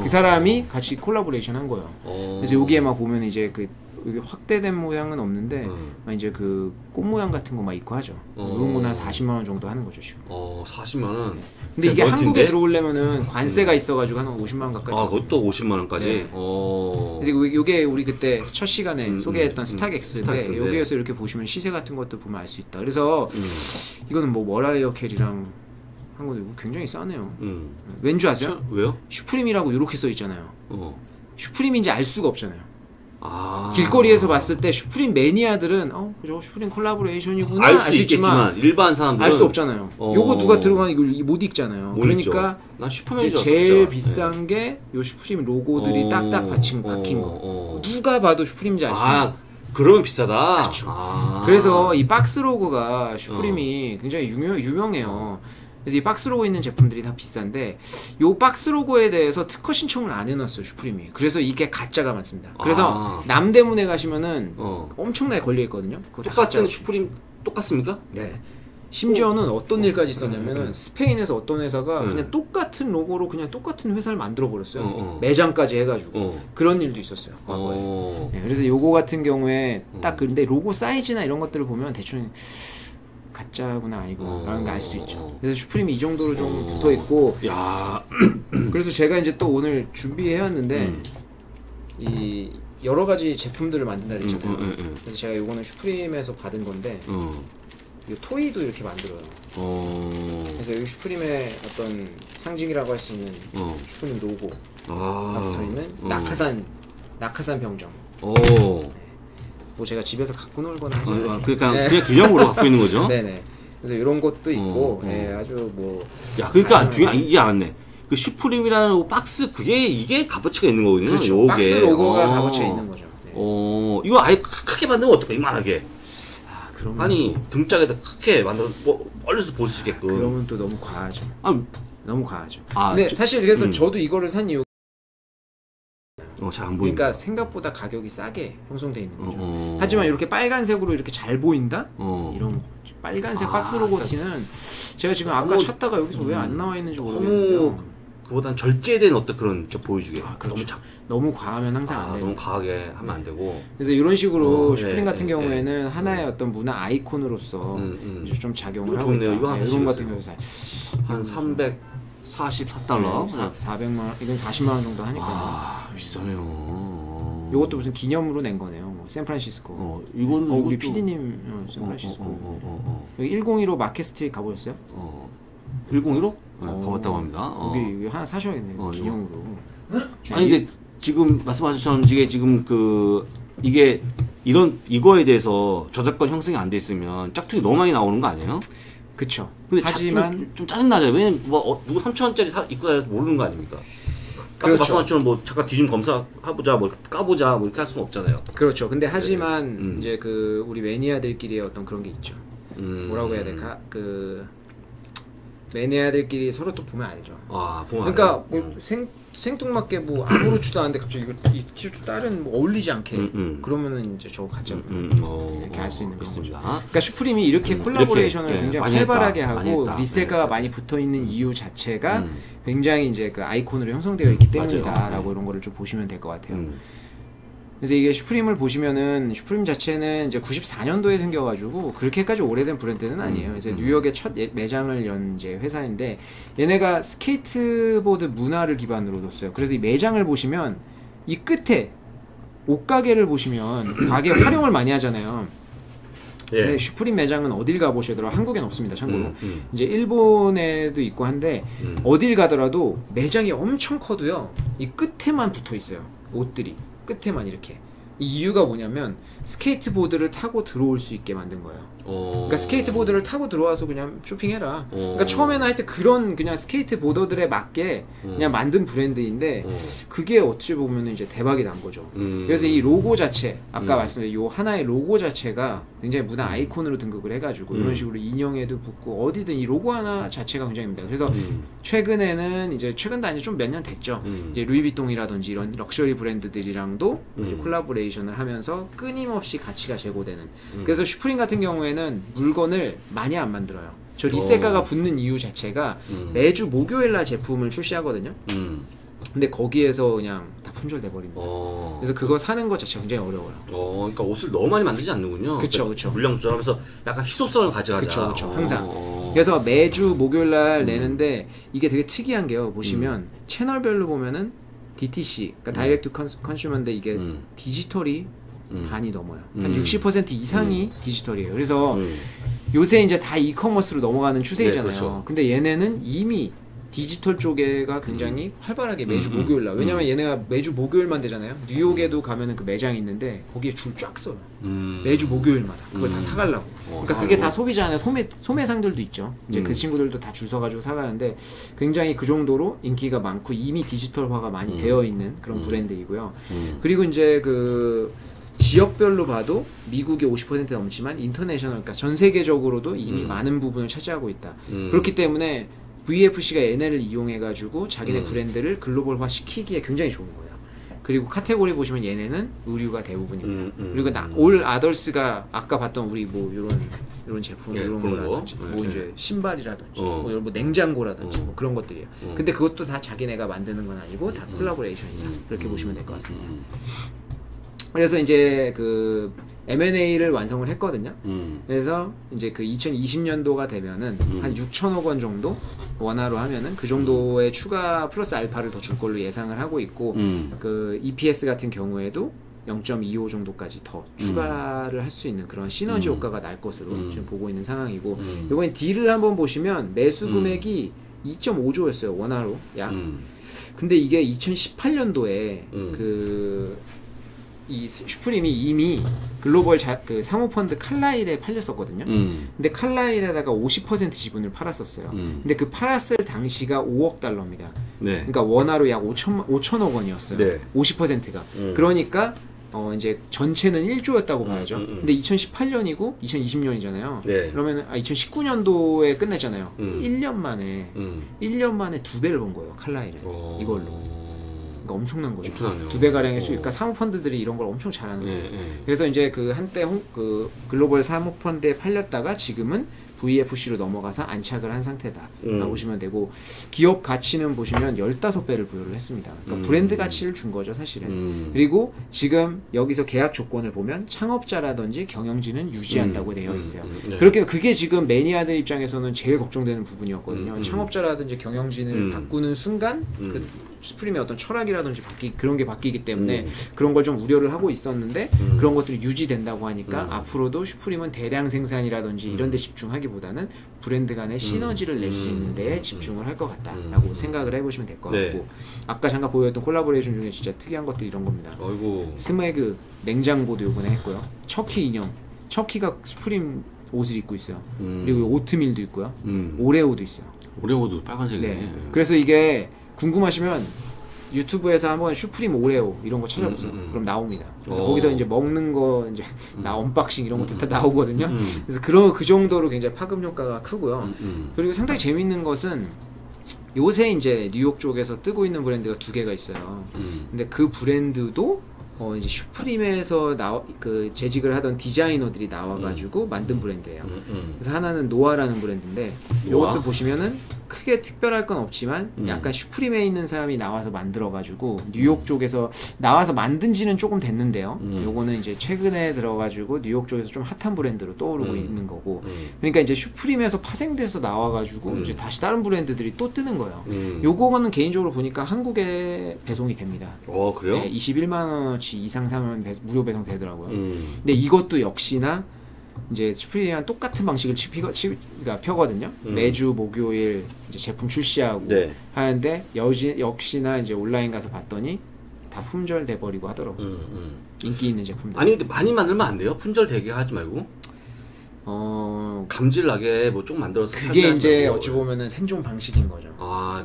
그 사람이 같이 콜라보레이션 한 거예요. 그래서 여기에 막 보면 이제 그 여기 확대된 모양은 없는데 막 이제 그 꽃 모양 같은 거 막 있고 하죠. 이런 거는 한 40만 원 정도 하는 거죠 지금. 40만 원. 근데 이게 한국에 들어오려면은 관세가 있어가지고 한 50만 원 가까이. 그것도 50만 원까지. 네. 그래서 이게 우리 그때 첫 시간에 소개했던 스타렉스인데 여기에서 이렇게 보시면 시세 같은 것도 보면 알 수 있다. 그래서 이거는 뭐 머라이어 캐리랑 한 건데 굉장히 싸네요. 왠지 아세요? 왜요? 슈프림이라고 이렇게 써 있잖아요. 슈프림인지 알 수가 없잖아요. 길거리에서 봤을 때 슈프림 매니아들은 그죠 슈프림 콜라보레이션이구나 알 수 있겠지만 일반 사람들은 알 수 없잖아요. 요거 누가 들어가는 이걸 못 읽잖아요. 그러니까 난 슈퍼맨인 제일 비싼 게 요 슈프림 로고들이 딱딱 박힌 거. 누가 봐도 슈프림인지 알 수 있는. 그러면 비싸다. 그렇죠. 그래서 이 박스 로고가 슈프림이 굉장히 유명해요. 그래서 이 박스 로고 있는 제품들이 다 비싼데 요 박스 로고에 대해서 특허 신청을 안 해놨어요 슈프림이. 그래서 이게 가짜가 많습니다. 그래서 남대문에 가시면은 엄청나게 걸려있거든요. 똑같은 슈프림 똑같습니까? 네. 심지어는 어떤 일까지 있었냐면은 스페인에서 어떤 회사가 그냥 똑같은 로고로 그냥 똑같은 회사를 만들어 버렸어요. 매장까지 해가지고 그런 일도 있었어요 과거에. 네, 그래서 요거 같은 경우에 딱 근데 로고 사이즈나 이런 것들을 보면 대충 가짜구나 아니구나 라는 걸 알 수 있죠. 그래서 슈프림이 이 정도로 좀 붙어 있고. 그래서 제가 이제 또 오늘 준비해 왔는데 이 여러 가지 제품들을 만든다 그랬잖아요. 그래서 제가 요거는 슈프림에서 받은 건데 이 토이도 이렇게 만들어요. 그래서 여기 슈프림의 어떤 상징이라고 할 수 있는 슈프림 로고가 붙어 있는 낙하산 병정. 뭐 제가 집에서 갖고 놀거나 하지 않습니다. 그러니까 그냥 기념으로 갖고 있는 거죠. 네네. 그래서 이런 것도 있고, 아주 뭐. 그러니까 이게 알았네. 그 슈프림이라는 박스 이게 값어치가 있는 거거든요. 그렇죠. 요게. 박스 로고가 값어치가 있는 거죠. 네. 이거 아예 크게 만들면 어떨까? 이만하게. 그러면 아니 등짝에다 크게 만들어 멀리서 볼 수 있게끔. 그러면 또 너무 과하죠. 너무 과하죠. 근데 사실 그래서 저도 이거를 산 이유. 잘 안 보인다. 그러니까 생각보다 가격이 싸게 형성돼 있는 거죠. 하지만 이렇게 빨간색으로 이렇게 잘 보인다? 이런 빨간색 박스 로고 티는 제가 지금 아까 찾다가 여기서 왜 안 나와 있는지 모르겠는데 그보단 절제된 어떤 그런 보여주게. 그렇죠. 너무 과하면 항상 안 돼요. 너무 과하게 하면 안 되고. 그래서 이런 식으로 슈프림 같은 경우에는 하나의 어떤 문화 아이콘으로서 좀 작용을 하고 있다. 이거 이런 같은 경우 한 344달러. 400만 원, 이건 40만 원 정도 하니까. 비싸네요. 이것도 무슨 기념으로 낸 거네요. 뭐 샌프란시스코. 이거는 우리 PD님 샌프란시스코. 여기 101호 마켓 스트리트 가보셨어요? 101호? 가봤다고 합니다. 여기 하나 사셔야겠네요. 기념으로. 아니 근데 지금 말씀하셨처럼 이게 지금 이거에 대해서 저작권 형성이 안 돼 있으면 짝퉁이 너무 많이 나오는 거 아니에요? 그쵸. 근데 하지만 좀 짜증나죠. 왜냐면 누구 3,000원짜리 입고 다녀서 모르는 거 아닙니까? 그렇죠. 말씀하셨처럼 뭐 잠깐 뒤좀 검사해보자, 뭐 까보자, 뭐 이렇게 할 수는 없잖아요. 그렇죠. 근데 하지만 이제 우리 매니아들끼리의 어떤 그런 게 있죠. 뭐라고 해야 될까? 매니아들끼리 서로 또 보면 알죠. 보면 그러니까 뭐 생뚱맞게 뭐 아무렇지도 않은데 갑자기 이 티셔츠 다른 뭐 어울리지 않게 그러면은 이제 저거 가짜 이렇게 알 수 있는 거죠. 있습니다. 그러니까 슈프림이 이렇게 콜라보레이션을 이렇게, 굉장히 활발하게 했다. 하고 리셀가가 많이 붙어 있는 이유 자체가 굉장히 이제 그 아이콘으로 형성되어 있기 때문이다라고 이런 거를 좀 보시면 될 것 같아요. 그래서 이게 슈프림을 보시면은 슈프림 자체는 이제 94년도에 생겨가지고 그렇게까지 오래된 브랜드는 아니에요. 그래서 뉴욕에 첫 매장을 연 이제 회사인데 얘네가 스케이트보드 문화를 기반으로 뒀어요. 그래서 이 매장을 보시면 이 끝에 옷가게를 보시면 가게 활용을 많이 하잖아요. 예. 네, 슈프림 매장은 어딜 가보시더라도 한국엔 없습니다. 참고로 이제 일본에도 있고 한데 어딜 가더라도 매장이 엄청 커도요. 이 끝에만 붙어 있어요. 옷들이 끝에만 이렇게. 이 이유가 뭐냐면 스케이트보드를 타고 들어올 수 있게 만든 거예요. 그러니까 스케이트보드를 타고 들어와서 그냥 쇼핑해라. 그러니까 처음에는 하여튼 그런 그냥 스케이트보더들에 맞게 그냥 만든 브랜드인데 그게 어찌 보면 이제 대박이 난 거죠. 그래서 이 로고 자체, 아까 말씀드린 요 하나의 로고 자체가 굉장히 문화 아이콘으로 등극을 해가지고 이런 식으로 인형에도 붙고 어디든 이 로고 하나 자체가 굉장히입니다. 그래서 최근에는 이제 최근도 아니고 좀 몇 년 됐죠. 이제 루이비통이라든지 이런 럭셔리 브랜드들이랑도 이제 콜라보레이션을 하면서 끊임없이 가치가 제고되는. 그래서 슈프림 같은 경우에는 물건을 많이 안 만들어요. 저 리셀가가 붙는 이유 자체가 매주 목요일날 제품을 출시하거든요. 근데 거기에서 그냥 다 품절돼 버립니다. 그래서 그거 사는 것 자체가 굉장히 어려워요. 그러니까 옷을 너무 많이 만들지 않는군요. 그쵸. 물량 조절하면서 약간 희소성을 가져가자. 그쵸. 항상. 그래서 매주 목요일날 내는데 이게 되게 특이한 게요. 보시면 채널별로 보면은 DTC, 그러니까 다이렉트 컨슈머인데 이게 디지털이 반이 넘어요. 한 60% 이상이 디지털이에요. 그래서 요새 이제 다 이커머스로 넘어가는 추세이잖아요. 네, 그렇죠. 근데 얘네는 이미 디지털 쪽에가 굉장히 활발하게 매주 목요일날. 왜냐면 얘네가 매주 목요일만 되잖아요. 뉴욕에도 가면은 그 매장이 있는데 거기에 줄 쫙 써요. 매주 목요일마다. 그걸 다 사가려고. 그러니까 그게 다 소비자 안에 소매상들도 있죠. 이제 그 친구들도 다 줄 서가지고 사가는데 굉장히 그 정도로 인기가 많고 이미 디지털화가 많이 되어 있는 그런 브랜드이고요. 그리고 이제 그 지역별로 봐도 미국이 50% 넘지만 인터내셔널, 그러니까 전 세계적으로도 이미 많은 부분을 차지하고 있다. 그렇기 때문에 VFC가 얘네를 이용해가지고 자기네 브랜드를 글로벌화 시키기에 굉장히 좋은 거예요. 그리고 카테고리 보시면 얘네는 의류가 대부분입니다. 그리고 올 아덜스가 아까 봤던 우리 뭐 이런 제품 이런 거라든지 뭐 이제 신발이라든지 뭐 이런 뭐 냉장고라든지 뭐 그런 것들이에요. 근데 그것도 다 자기네가 만드는 건 아니고 다 콜라보레이션이다. 그렇게 보시면 될 것 같습니다. 그래서 이제 그 M&A를 완성을 했거든요. 그래서 이제 그 2020년도가 되면은 한 6천억 원 정도 원화로 하면은 그 정도의 추가 플러스 알파를 더 줄 걸로 예상을 하고 있고 그 EPS 같은 경우에도 0.25 정도까지 더 추가를 할 수 있는 그런 시너지 효과가 날 것으로 지금 보고 있는 상황이고 이번에 딜을 한번 보시면 매수 금액이 2.5조였어요. 원화로 약. 근데 이게 2018년도에 이 슈프림이 이미 글로벌 그 사모펀드 칼라일에 팔렸었거든요. 근데 칼라일에다가 50% 지분을 팔았었어요. 근데 그 팔았을 당시가 5억 달러입니다. 네. 그러니까 원화로 약 5천억 원이었어요. 네. 50%가. 그러니까 이제 전체는 1조였다고 봐야죠. 근데 2018년이고 2020년이잖아요. 네. 그러면 2019년도에 끝냈잖아요. 1년 만에 2배를 번 거예요. 칼라일을. 이걸로. 그러니까 엄청난 거죠. 엄청나네요. 2배 가량의 수익. 그러니까 사모펀드들이 이런 걸 엄청 잘하는 거예요. 그래서 이제 그 한때 그 글로벌 사모펀드에 팔렸다가 지금은 VFC로 넘어가서 안착을 한 상태다라고 보시면 되고 기업 가치는 보시면 15배를 부여를 했습니다. 그러니까 브랜드 가치를 준 거죠, 사실은. 그리고 지금 여기서 계약 조건을 보면 창업자라든지 경영진은 유지한다고 되어 있어요. 그렇게 그게 지금 매니아들 입장에서는 제일 걱정되는 부분이었거든요. 창업자라든지 경영진을 바꾸는 순간 그 슈프림의 어떤 철학이라든지 그런 게 바뀌기 때문에 그런 걸 좀 우려를 하고 있었는데 그런 것들이 유지된다고 하니까 앞으로도 슈프림은 대량 생산이라든지 이런 데 집중하기보다는 브랜드 간의 시너지를 낼 수 있는 데에 집중을 할 것 같다라고 생각을 해보시면 될 것 같고 아까 잠깐 보여줬던 콜라보레이션 중에 진짜 특이한 것들이 이런 겁니다. 스매그 냉장고도 요번에 했고요. 척키 인형, 척키가 슈프림 옷을 입고 있어요. 그리고 오트밀도 있고요. 오레오도 있어요. 오레오도 빨간색이네. 네. 그래서 이게 궁금하시면 유튜브에서 한번 슈프림 오레오 이런 거 찾아보세요. 그럼 나옵니다. 그래서 거기서 이제 먹는 거 이제 언박싱 이런 것도 다 나오거든요. 그래서 그 정도로 굉장히 파급 효과가 크고요. 그리고 상당히 재밌는 것은 요새 이제 뉴욕 쪽에서 뜨고 있는 브랜드가 2개가 있어요. 근데 그 브랜드도 이제 슈프림에서 재직을 하던 디자이너들이 나와가지고 만든 브랜드예요. 그래서 하나는 노아라는 브랜드인데 이것도 보시면은 크게 특별할 건 없지만 약간 슈프림에 있는 사람이 나와서 만들어가지고 뉴욕 쪽에서 나와서 만든지는 조금 됐는데요. 요거는 이제 최근에 들어가지고 뉴욕 쪽에서 좀 핫한 브랜드로 떠오르고 있는 거고. 그러니까 이제 슈프림에서 파생돼서 나와가지고 이제 다시 다른 브랜드들이 또 뜨는 거예요. 요거는 개인적으로 보니까 한국에 배송이 됩니다. 그래요? 네, 21만 원어치 이상 사면 무료 배송 되더라고요. 근데 이것도 역시나 이제 슈프림이랑 똑같은 방식을 펴거든요. 매주 목요일 이제 제품 출시하고 네. 하는데 역시나 이제 온라인 가서 봤더니 다 품절 돼버리고 하더라고요. 인기 있는 제품들. 아니 근데 많이 만들면 안 돼요? 품절 되게 하지 말고. 감질 나게 뭐 좀 만들어서 그게 이제 어찌 보면은 생존 방식인 거죠.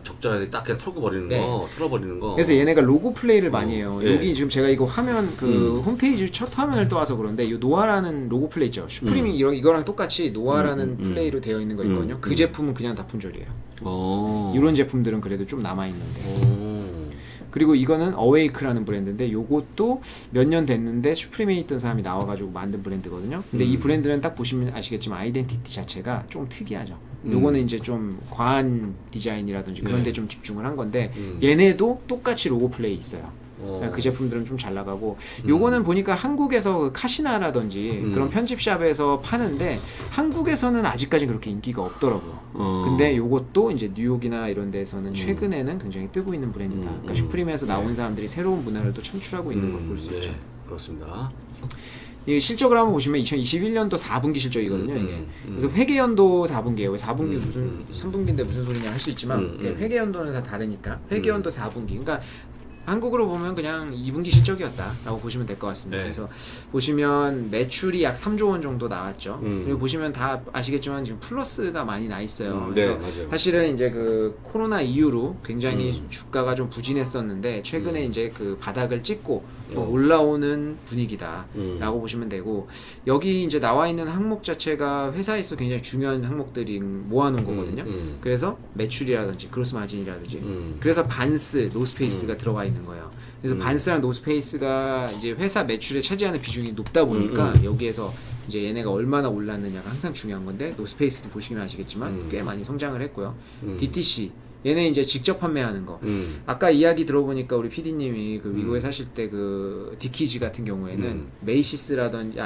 적절하게 딱 그냥 털어버리는 네. 거, 털어버리는 거. 그래서 얘네가 로고 플레이를 많이 해요. 예. 여기 지금 제가 이거 화면 홈페이지 첫 화면을 떠와서 그런데 이 노아라는 로고 플레이 있죠. 슈프림이 이거랑 똑같이 노아라는 플레이로 되어 있는 거 있거든요. 그 제품은 그냥 다 품절이에요. 이런 제품들은 그래도 좀 남아 있는데. 그리고 이거는 어웨이크라는 브랜드인데 요것도 몇 년 됐는데 슈프림에 있던 사람이 나와가지고 만든 브랜드거든요. 근데 이 브랜드는 딱 보시면 아시겠지만 아이덴티티 자체가 좀 특이하죠. 요거는 이제 좀 과한 디자인이라든지 그런 데 좀 집중을 한 건데 얘네도 똑같이 로고 플레이 있어요. 그 제품들은 좀 잘 나가고 요거는 보니까 한국에서 카시나라든지 그런 편집샵에서 파는데 한국에서는 아직까지 그렇게 인기가 없더라고요. 근데 요것도 이제 뉴욕이나 이런 데서는 최근에는 굉장히 뜨고 있는 브랜드다. 그러니까 슈프림에서 나온 사람들이 새로운 문화를 또 창출하고 있는 걸 볼 수 있죠. 그렇습니다. 이 실적을 한번 보시면 2021년도 4분기 실적이거든요. 이게. 그래서 회계연도 4분기예요. 4분기 무슨 3분기인데 무슨 소리냐 할 수 있지만 회계연도는 다 다르니까 회계연도 4분기. 그러니까 한국으로 보면 그냥 2분기 실적이었다라고 보시면 될 것 같습니다. 네. 그래서 보시면 매출이 약 3조 원 정도 나왔죠. 그리고 보시면 다 아시겠지만 지금 플러스가 많이 나 있어요. 그래서 네, 사실은 이제 그 코로나 이후로 굉장히 주가가 좀 부진했었는데 최근에 이제 그 바닥을 찍고 올라오는 분위기다라고 보시면 되고 여기 이제 나와 있는 항목 자체가 회사에서 굉장히 중요한 항목들이 모아놓은 거거든요. 그래서 매출이라든지 그로스 마진이라든지 그래서 반스, 노스페이스가 들어가 있는 거예요. 그래서 반스랑 노스페이스가 이제 회사 매출에 차지하는 비중이 높다 보니까 여기에서 이제 얘네가 얼마나 올랐느냐가 항상 중요한 건데 노스페이스도 보시면 아시겠지만 꽤 많이 성장을 했고요. DTC 얘네 이제 직접 판매하는 거. 아까 이야기 들어보니까 우리 PD님이 그 미국에 사실 때 그 디키즈 같은 경우에는 메이시스라든지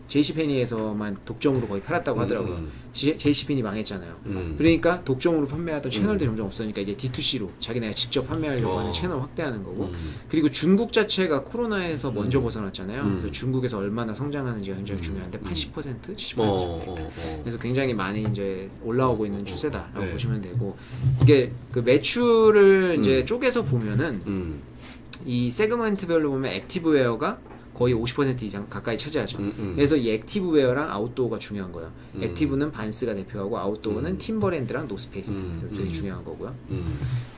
제이시 페니에서만 독점으로 거의 팔았다고 하더라고요. 제이시 페니 망했잖아요. 그러니까 독점으로 판매하던 채널들이 점점 없으니까 이제 D2C로 자기네가 직접 판매하려고 하는 채널 확대하는 거고. 그리고 중국 자체가 코로나에서 먼저 벗어났잖아요. 그래서 중국에서 얼마나 성장하는지가 굉장히 중요한데 80%, 70%. 그래서 굉장히 많이 이제 올라오고 있는 추세다라고 보시면 되고 이게 그 매출을 이제 쪼개서 보면은 이 세그먼트별로 보면 액티브웨어가 거의 50% 이상 가까이 차지하죠. 그래서 이 액티브웨어랑 아웃도어가 중요한 거예요. 액티브는 반스가 대표하고 아웃도어는 팀버랜드랑 노스페이스 되게 중요한 거고요.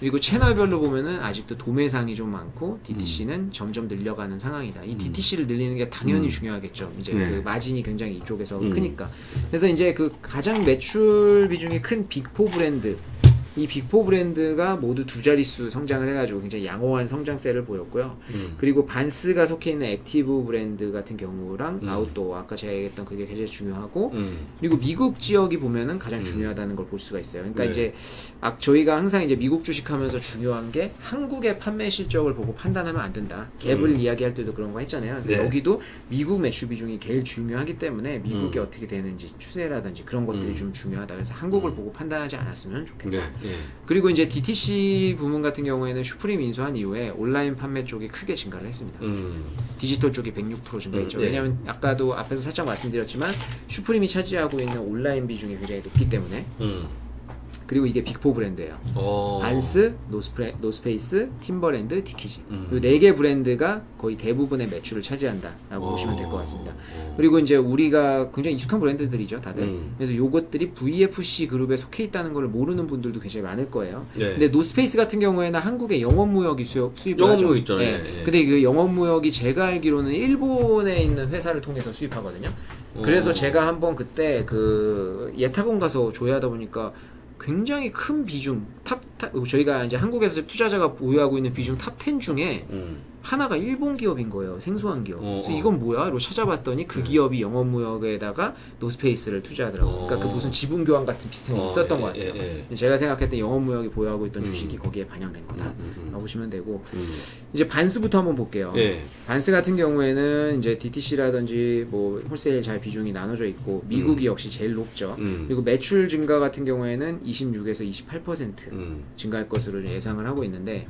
그리고 채널별로 보면은 아직도 도매상이 좀 많고 DTC는 점점 늘려가는 상황이다. 이 DTC를 늘리는 게 당연히 중요하겠죠. 이제 그 마진이 굉장히 이쪽에서 크니까. 그래서 이제 그 가장 매출 비중이 큰 빅4 브랜드 이 빅4 브랜드가 모두 두 자릿수 성장을 해가지고 굉장히 양호한 성장세를 보였고요. 그리고 반스가 속해 있는 액티브 브랜드 같은 경우랑 아웃도어 아까 제가 얘기했던 그게 굉장히 중요하고 그리고 미국 지역이 보면은 가장 중요하다는 걸 볼 수가 있어요. 그러니까 이제 저희가 항상 이제 미국 주식하면서 중요한 게 한국의 판매 실적을 보고 판단하면 안 된다. 갭을 이야기할 때도 그런 거 했잖아요. 그래서 여기도 미국 매출 비중이 제일 중요하기 때문에 미국이 어떻게 되는지 추세라든지 그런 것들이 좀 중요하다. 그래서 한국을 보고 판단하지 않았으면 좋겠다. 그리고 이제 DTC 부문 같은 경우에는 슈프림 인수한 이후에 온라인 판매 쪽이 크게 증가를 했습니다. 디지털 쪽이 106% 증가했죠. 왜냐하면 아까도 앞에서 살짝 말씀드렸지만 슈프림이 차지하고 있는 온라인 비중이 굉장히 높기 때문에 그리고 이게 빅4 브랜드예요. 반스, 노스페이스, 팀버랜드, 디키즈. 이 4개 브랜드가 거의 대부분의 매출을 차지한다라고 보시면 될 것 같습니다. 그리고 이제 우리가 굉장히 익숙한 브랜드들이죠, 다들. 그래서 요것들이 VFC 그룹에 속해 있다는 걸 모르는 분들도 굉장히 많을 거예요. 근데 노스페이스 같은 경우에는 한국에 영업무역이 수입을 하죠. 영업무역 있잖아요. 네. 근데 그 영업무역이 제가 알기로는 일본에 있는 회사를 통해서 수입하거든요. 그래서 제가 한번 그때 그 예타공 가서 조회하다 보니까 굉장히 큰 비중 저희가 이제 한국에서 투자자가 보유하고 있는 비중 탑 10 중에 하나가 일본 기업인 거예요. 생소한 기업. 그래서 이건 뭐야? 이러고 찾아봤더니 그 기업이 영업무역에다가 노스페이스를 투자하더라고요. 그러니까 그 무슨 지분 교환 같은 비슷한 게 있었던 것 같아요. 제가 생각했던 영업무역이 보유하고 있던 주식이 거기에 반영된 거다. 라고 보시면 되고 이제 반스부터 한번 볼게요. 반스 같은 경우에는 이제 DTC라든지 뭐 홀세일 잘 비중이 나눠져 있고 미국이 역시 제일 높죠. 그리고 매출 증가 같은 경우에는 26에서 28% 증가할 것으로 예상을 하고 있는데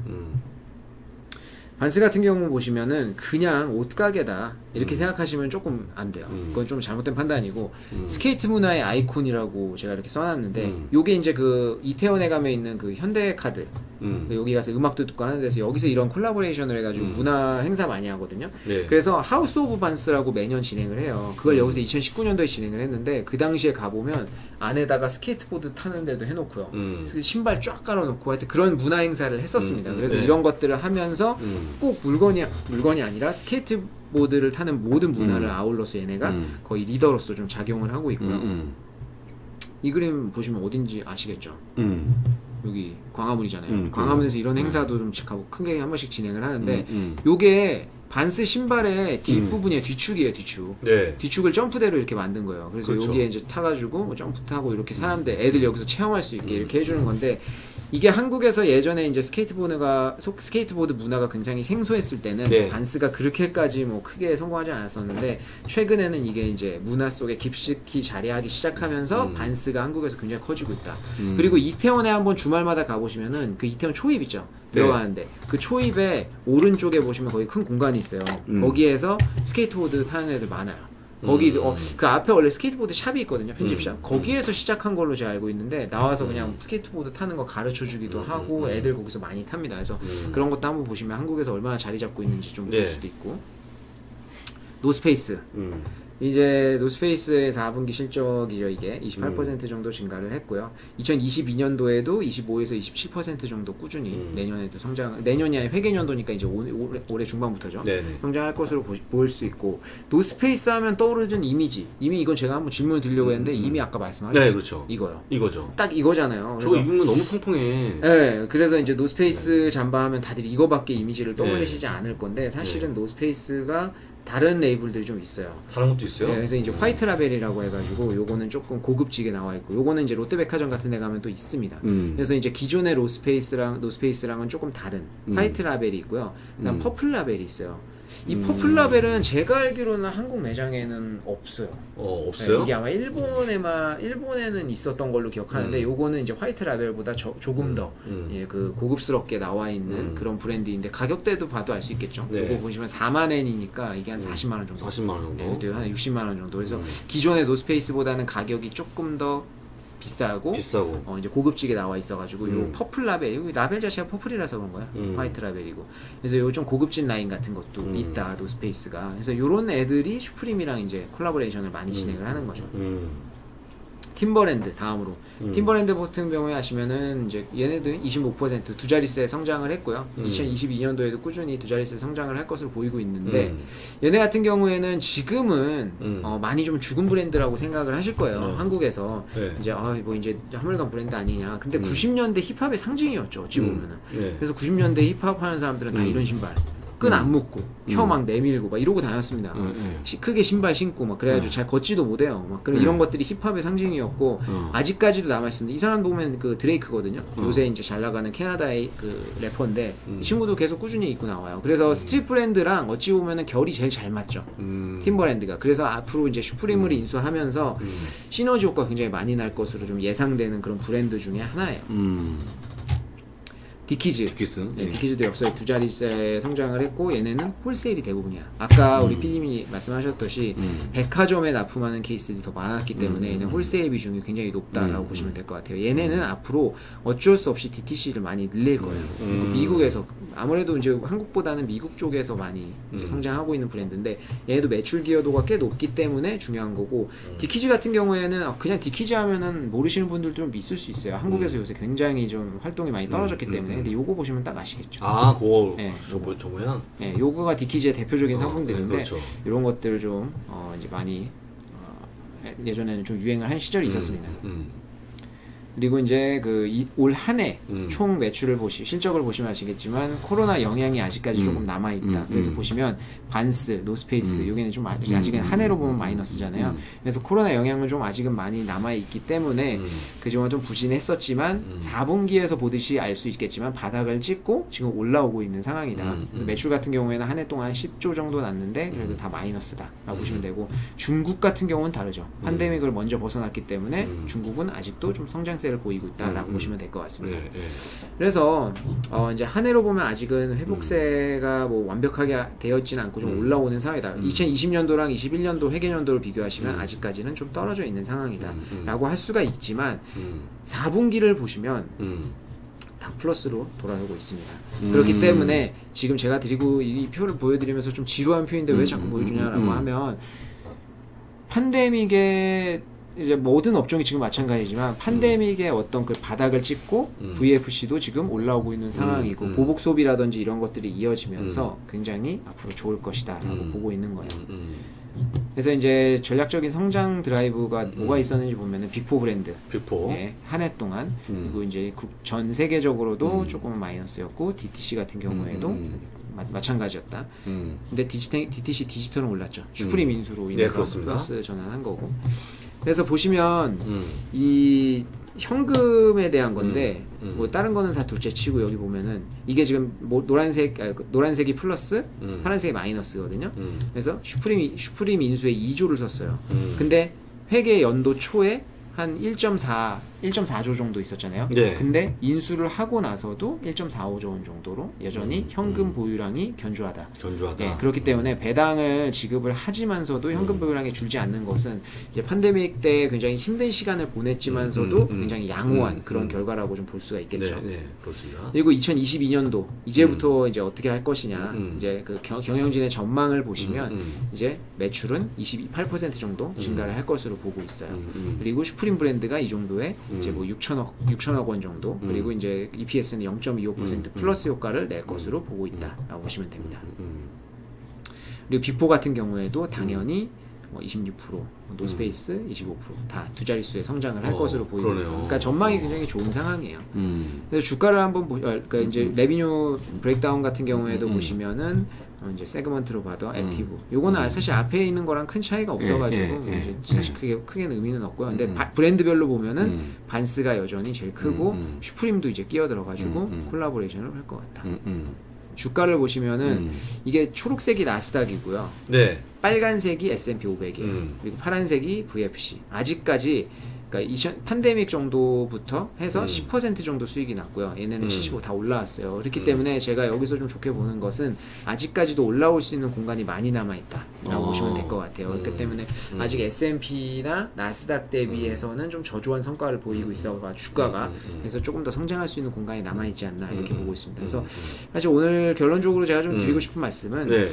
반스 같은 경우 보시면은 그냥 옷가게다 이렇게 생각하시면 조금 안 돼요. 그건 좀 잘못된 판단이고 스케이트 문화의 아이콘이라고 제가 이렇게 써놨는데 요게 이제 그 이태원에 가면 있는 그 현대카드 여기 가서 음악도 듣고 하는 데서 여기서 이런 콜라보레이션을 해가지고 문화 행사 많이 하거든요. 그래서 하우스 오브 반스라고 매년 진행을 해요. 그걸 여기서 2019년도에 진행을 했는데 그 당시에 가보면 안에다가 스케이트보드 타는 데도 해놓고요. 신발 쫙 깔아놓고 하여튼 그런 문화 행사를 했었습니다. 그래서 이런 것들을 하면서 꼭 물건이 아니라 스케이트보드를 타는 모든 문화를 아울러서 얘네가 거의 리더로서 좀 작용을 하고 있고요. 이 그림 보시면 어딘지 아시겠죠? 여기 광화문이잖아요. 광화문에서 이런 행사도 좀 크게 한 번씩 진행을 하는데 요게 반스 신발의 뒷부분이에요. 뒤축이에요. 뒤축. 뒤축을 점프대로 이렇게 만든 거예요. 그래서 그렇죠. 여기에 이제 타가지고 뭐 점프 타고 이렇게 사람들 애들 여기서 체험할 수 있게 이렇게 해주는 건데 이게 한국에서 예전에 이제 스케이트보드 문화가 굉장히 생소했을 때는 반스가 그렇게까지 뭐 크게 성공하지 않았었는데 최근에는 이게 이제 문화 속에 깊숙이 자리하기 시작하면서 반스가 한국에서 굉장히 커지고 있다. 그리고 이태원에 한번 주말마다 가보시면은 그 이태원 초입 있죠. 들어가는데 그 초입에 오른쪽에 보시면 거기 큰 공간이 있어요. 거기에서 스케이트보드 타는 애들 많아요. 거기 그 앞에 원래 스케이트보드 샵이 있거든요. 편집샵. 거기에서 시작한 걸로 제가 알고 있는데 나와서 그냥 스케이트보드 타는 거 가르쳐 주기도 하고 애들 거기서 많이 탑니다. 그래서 그런 것도 한번 보시면 한국에서 얼마나 자리 잡고 있는지 좀 볼 수도 있고. 노스페이스. 이제 노스페이스의 4분기 실적이죠. 이게 28% 정도 증가를 했고요. 2022년도에도 25에서 27% 정도 꾸준히 내년에도 내년이 아니라 회계년도니까 이제 올해 중반부터죠. 성장할 것으로 보일 수 있고 노스페이스 하면 떠오르는 이미지. 이미 이건 제가 한번 질문을 드리려고 했는데 이미 아까 말씀하셨죠. 그렇죠. 이거요. 이거죠. 딱 이거잖아요. 저거 입는 거 너무 통통해. 그래서 이제 노스페이스 잠바 하면 다들 이거밖에 이미지를 떠올리시지 않을 건데 사실은 노스페이스가 다른 레이블들이 좀 있어요. 다른 것도 있어요? 그래서 이제 화이트 라벨이라고 해가지고 요거는 조금 고급지게 나와 있고 요거는 이제 롯데백화점 같은 데 가면 또 있습니다. 그래서 이제 기존의 노스페이스랑은 조금 다른 화이트 라벨이 있고요. 그다음 퍼플 라벨이 있어요. 이 퍼플 라벨은 제가 알기로는 한국 매장에는 없어요. 없어요? 이게 아마 일본에는 있었던 걸로 기억하는데 요거는 이제 화이트 라벨보다 조금 더 그 고급스럽게 나와 있는 그런 브랜드인데 가격대도 봐도 알 수 있겠죠. 요거 보시면 4만엔이니까 이게 한 40만 원 정도. 40만 원 정도. 한 60만 원 정도. 그래서 기존의 노스페이스보다는 가격이 조금 더 비싸고 이제 고급지게 나와 있어가지고 요 퍼플 라벨 자체가 퍼플이라서 그런 거야. 화이트 라벨이고 그래서 요 좀 고급진 라인 같은 것도 있다 노스페이스가. 그래서 요런 애들이 슈프림이랑 이제 콜라보레이션을 많이 진행을 하는 거죠. 팀버랜드 다음으로 팀버랜드 같은 경우에 하시면은 이제 얘네도 25% 두 자릿수에 성장을 했고요. 2022년도에도 꾸준히 두 자릿수에 성장을 할 것으로 보이고 있는데 얘네 같은 경우에는 지금은 많이 좀 죽은 브랜드라고 생각을 하실 거예요. 한국에서 이제 뭐 이제 화물관 브랜드 아니냐. 근데 90년대 힙합의 상징이었죠. 어찌 보면은. 그래서 90년대 힙합 하는 사람들은 다 이런 신발. 끈 안 묶고 혀 막 내밀고 막 이러고 다녔습니다. 크게 신발 신고 막 그래가지고 잘 걷지도 못해요. 막 그런 이런 것들이 힙합의 상징이었고 아직까지도 남아 있습니다. 이 사람 보면 그 드레이크거든요. 요새 이제 잘 나가는 캐나다의 그 래퍼인데 이 친구도 계속 꾸준히 입고 나와요. 그래서 스트릿 브랜드랑 어찌 보면은 결이 제일 잘 맞죠. 팀버랜드가. 그래서 앞으로 이제 슈프림을 인수하면서 시너지 효과가 굉장히 많이 날 것으로 좀 예상되는 그런 브랜드 중에 하나예요. 디키즈도 역사에 두 자릿수에 성장을 했고 얘네는 홀세일이 대부분이야. 아까 우리 PD님이 말씀하셨듯이 백화점에 납품하는 케이스들이 더 많았기 때문에 얘는 홀세일 비중이 굉장히 높다라고 보시면 될 것 같아요. 얘네는 앞으로 어쩔 수 없이 DTC를 많이 늘릴 거예요. 그리고 미국에서 아무래도 이제 한국보다는 미국 쪽에서 많이 이제 성장하고 있는 브랜드인데 얘네도 매출 기여도가 꽤 높기 때문에 중요한 거고 디키즈 같은 경우에는 그냥 디키즈 하면은 모르시는 분들도 좀 있을 수 있어요. 한국에서 요새 굉장히 좀 활동이 많이 떨어졌기 때문에 근데 요거 보시면 딱 아시겠죠. 그거 저 모양? 요거가 디키즈의 대표적인 상품들인데 그렇죠. 이런 것들 좀 이제 많이 예전에는 좀 유행을 한 시절이 있었습니다. 그리고 이제 그 올 한 해 총 매출을 실적을 보시면 아시겠지만 코로나 영향이 아직까지 조금 남아 있다. 그래서 보시면 반스, 노스페이스 여기는 좀 아직은 한 해로 보면 마이너스잖아요. 그래서 코로나 영향은 좀 아직은 많이 남아 있기 때문에 그동안 좀 부진했었지만 4분기에서 보듯이 알 수 있겠지만 바닥을 찍고 지금 올라오고 있는 상황이다. 그래서 매출 같은 경우에는 한 해 동안 10조 정도 났는데 그래도 다 마이너스다라고 보시면 되고, 중국 같은 경우는 다르죠. 팬데믹을 먼저 벗어났기 때문에 중국은 아직도 좀 성장세를 보이고 있다라고 보시면 될 것 같습니다. 그래서 이제 한 해로 보면 아직은 회복세가 뭐 완벽하게 되어 있지는 않고 좀 올라오는 상황이다. 2020년도랑 21년도 회계년도를 비교하시면 아직까지는 좀 떨어져 있는 상황이다라고 할 수가 있지만 4분기를 보시면 다 플러스로 돌아오고 있습니다. 그렇기 때문에 지금 제가 드리고 이 표를 보여드리면서 좀 지루한 표인데 왜 자꾸 보여주냐라고 하면, 팬데믹의 이제 모든 업종이 지금 마찬가지지만 팬데믹의 어떤 그 바닥을 찍고 VFC도 지금 올라오고 있는 상황이고 보복 소비라든지 이런 것들이 이어지면서 굉장히 앞으로 좋을 것이다라고 보고 있는 거예요. 그래서 이제 전략적인 성장 드라이브가 뭐가 있었는지 보면은 빅4 브랜드, 예, 한 해 동안 그리고 이제 전 세계적으로도 조금은 마이너스였고 DTC 같은 경우에도 마찬가지였다. 근데 DTC 디지털은 올랐죠. 슈프림 인수로 인해서 플러스 전환한 거고. 그래서 보시면 이 현금에 대한 건데 뭐 다른 거는 다 둘째치고 여기 보면은 이게 지금 뭐 노란색이 플러스 파란색이 마이너스거든요. 그래서 슈프림 인수에 2조를 썼어요. 근데 회계 연도 초에 한 1.4조 정도 있었잖아요. 네. 근데 인수를 하고 나서도 1.45조 원 정도로 여전히 현금 보유량이 견조하다. 네, 그렇기 때문에 배당을 지급을 하지만서도 현금 보유량이 줄지 않는 것은 이제 팬데믹 때 굉장히 힘든 시간을 보냈지만서도 굉장히 양호한 그런 결과라고 좀 볼 수가 있겠죠. 네, 네, 그렇습니다. 그리고 2022년도 이제부터 이제 어떻게 할 것이냐, 이제 그 경영진의 전망을 보시면 이제 매출은 28% 정도 증가를 할 것으로 보고 있어요. 그리고 슈프림 브랜드가 이 정도에 이제 뭐 6천억 원 정도, 그리고 이제 EPS는 0.25% 플러스 효과를 낼 것으로 보고 있다라고 보시면 됩니다. 그리고 빅4 같은 경우에도 당연히 26%, 노스페이스 25% 다 두 자릿수의 성장을 할 것으로 보이고, 그러니까 전망이 굉장히 좋은 상황이에요. 그래서 주가를 한번 그러니까 이제 레비뉴 브레이크다운 같은 경우에도 보시면은 이제 세그먼트로 봐도 액티브, 요거는 사실 앞에 있는 거랑 큰 차이가 없어가지고 이제 사실 크게는 의미는 없고요. 근데 브랜드별로 보면은 반스가 여전히 제일 크고 슈프림도 이제 끼어들어가지고 콜라보레이션을 할 것 같다. 주가를 보시면은 이게 초록색이 나스닥이고요. 네. 빨간색이 S&P 500이에요. 그리고 파란색이 VFC. 아직까지 그러니까 팬데믹 정도부터 해서 10% 정도 수익이 났고요. 얘네는 75 다 올라왔어요. 그렇기 때문에 제가 여기서 좀 좋게 보는 것은 아직까지도 올라올 수 있는 공간이 많이 남아있다라고 보시면 될 것 같아요. 그렇기 때문에 아직 S&P나 나스닥 대비해서는 좀 저조한 성과를 보이고 있어 주가가. 그래서 조금 더 성장할 수 있는 공간이 남아있지 않나 이렇게 보고 있습니다. 그래서 사실 오늘 결론적으로 제가 좀 드리고 싶은 말씀은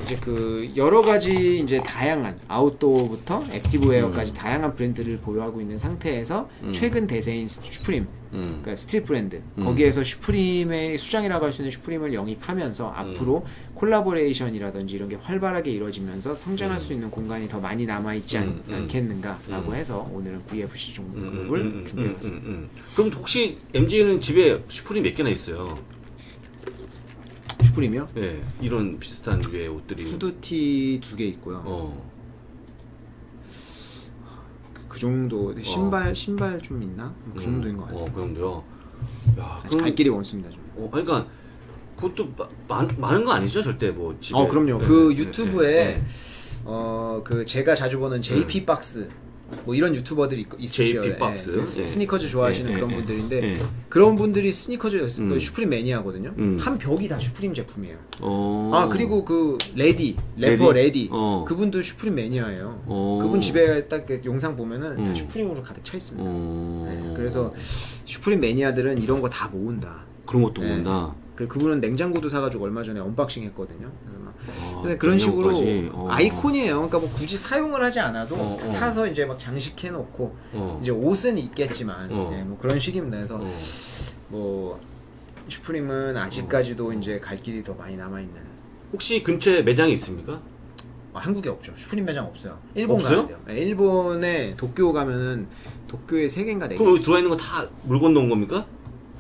이제 그 여러 가지 이제 다양한 아웃도어부터 액티브웨어까지 다양한 브랜드를 보유하고 있는 상태에서 최근 대세인 슈프림, 그러니까 스트릿 브랜드, 거기에서 슈프림의 수장이라고 할 수 있는 슈프림을 영입하면서 앞으로 콜라보레이션이라든지 이런 게 활발하게 이루어지면서 성장할 수 있는 공간이 더 많이 남아있지 않겠는가라고 해서 오늘은 VFC 종목을 준비해봤습니다. 그럼 혹시 MJ는 집에 슈프림 몇 개나 있어요? 슈프림이요? 네, 이런 비슷한 류의 옷들이. 후드티 2개 있고요. 그 정도. 신발 좀 있나? 그 정도인 것 같아요. 그 정도요. 야, 아직 갈 길이 먼습니다. 좀. 그러니까 그것도 많은 거 아니죠, 절대 뭐 집에. 그럼요. 네, 그 유튜브에 그 제가 자주 보는 JP 박스. 뭐 이런 유튜버들이 있으시죠. JP 박스. 스니커즈 좋아하시는 그런 분들인데 그런 분들이 스니커즈 슈프림 매니아거든요. 한 벽이 다 슈프림 제품이에요. 그리고 그 래퍼 레디 그분도 슈프림 매니아예요. 그분 집에 딱 영상 보면은 다 슈프림으로 가득 차 있습니다. 네, 그래서 슈프림 매니아들은 이런 거 다 모은다. 그런 것도 모은다. 그분은 냉장고도 사가지고 얼마 전에 언박싱 했거든요. 근데 그런 식으로 아이콘이에요. 그러니까 뭐 굳이 사용을 하지 않아도 사서 이제 막 장식해 놓고 이제 옷은 있겠지만 뭐 그런 식입니다. 그래서 뭐 슈프림은 아직까지도 이제 갈 길이 더 많이 남아 있는. 혹시 근처에 매장이 있습니까? 한국에 없죠. 슈프림 매장 없어요. 일본 없어요? 가야 돼요. 네, 일본에 도쿄 가면은 도쿄에 3개인가 4개. 그럼 여기 들어와 있는 거 다 물건 넣은 겁니까?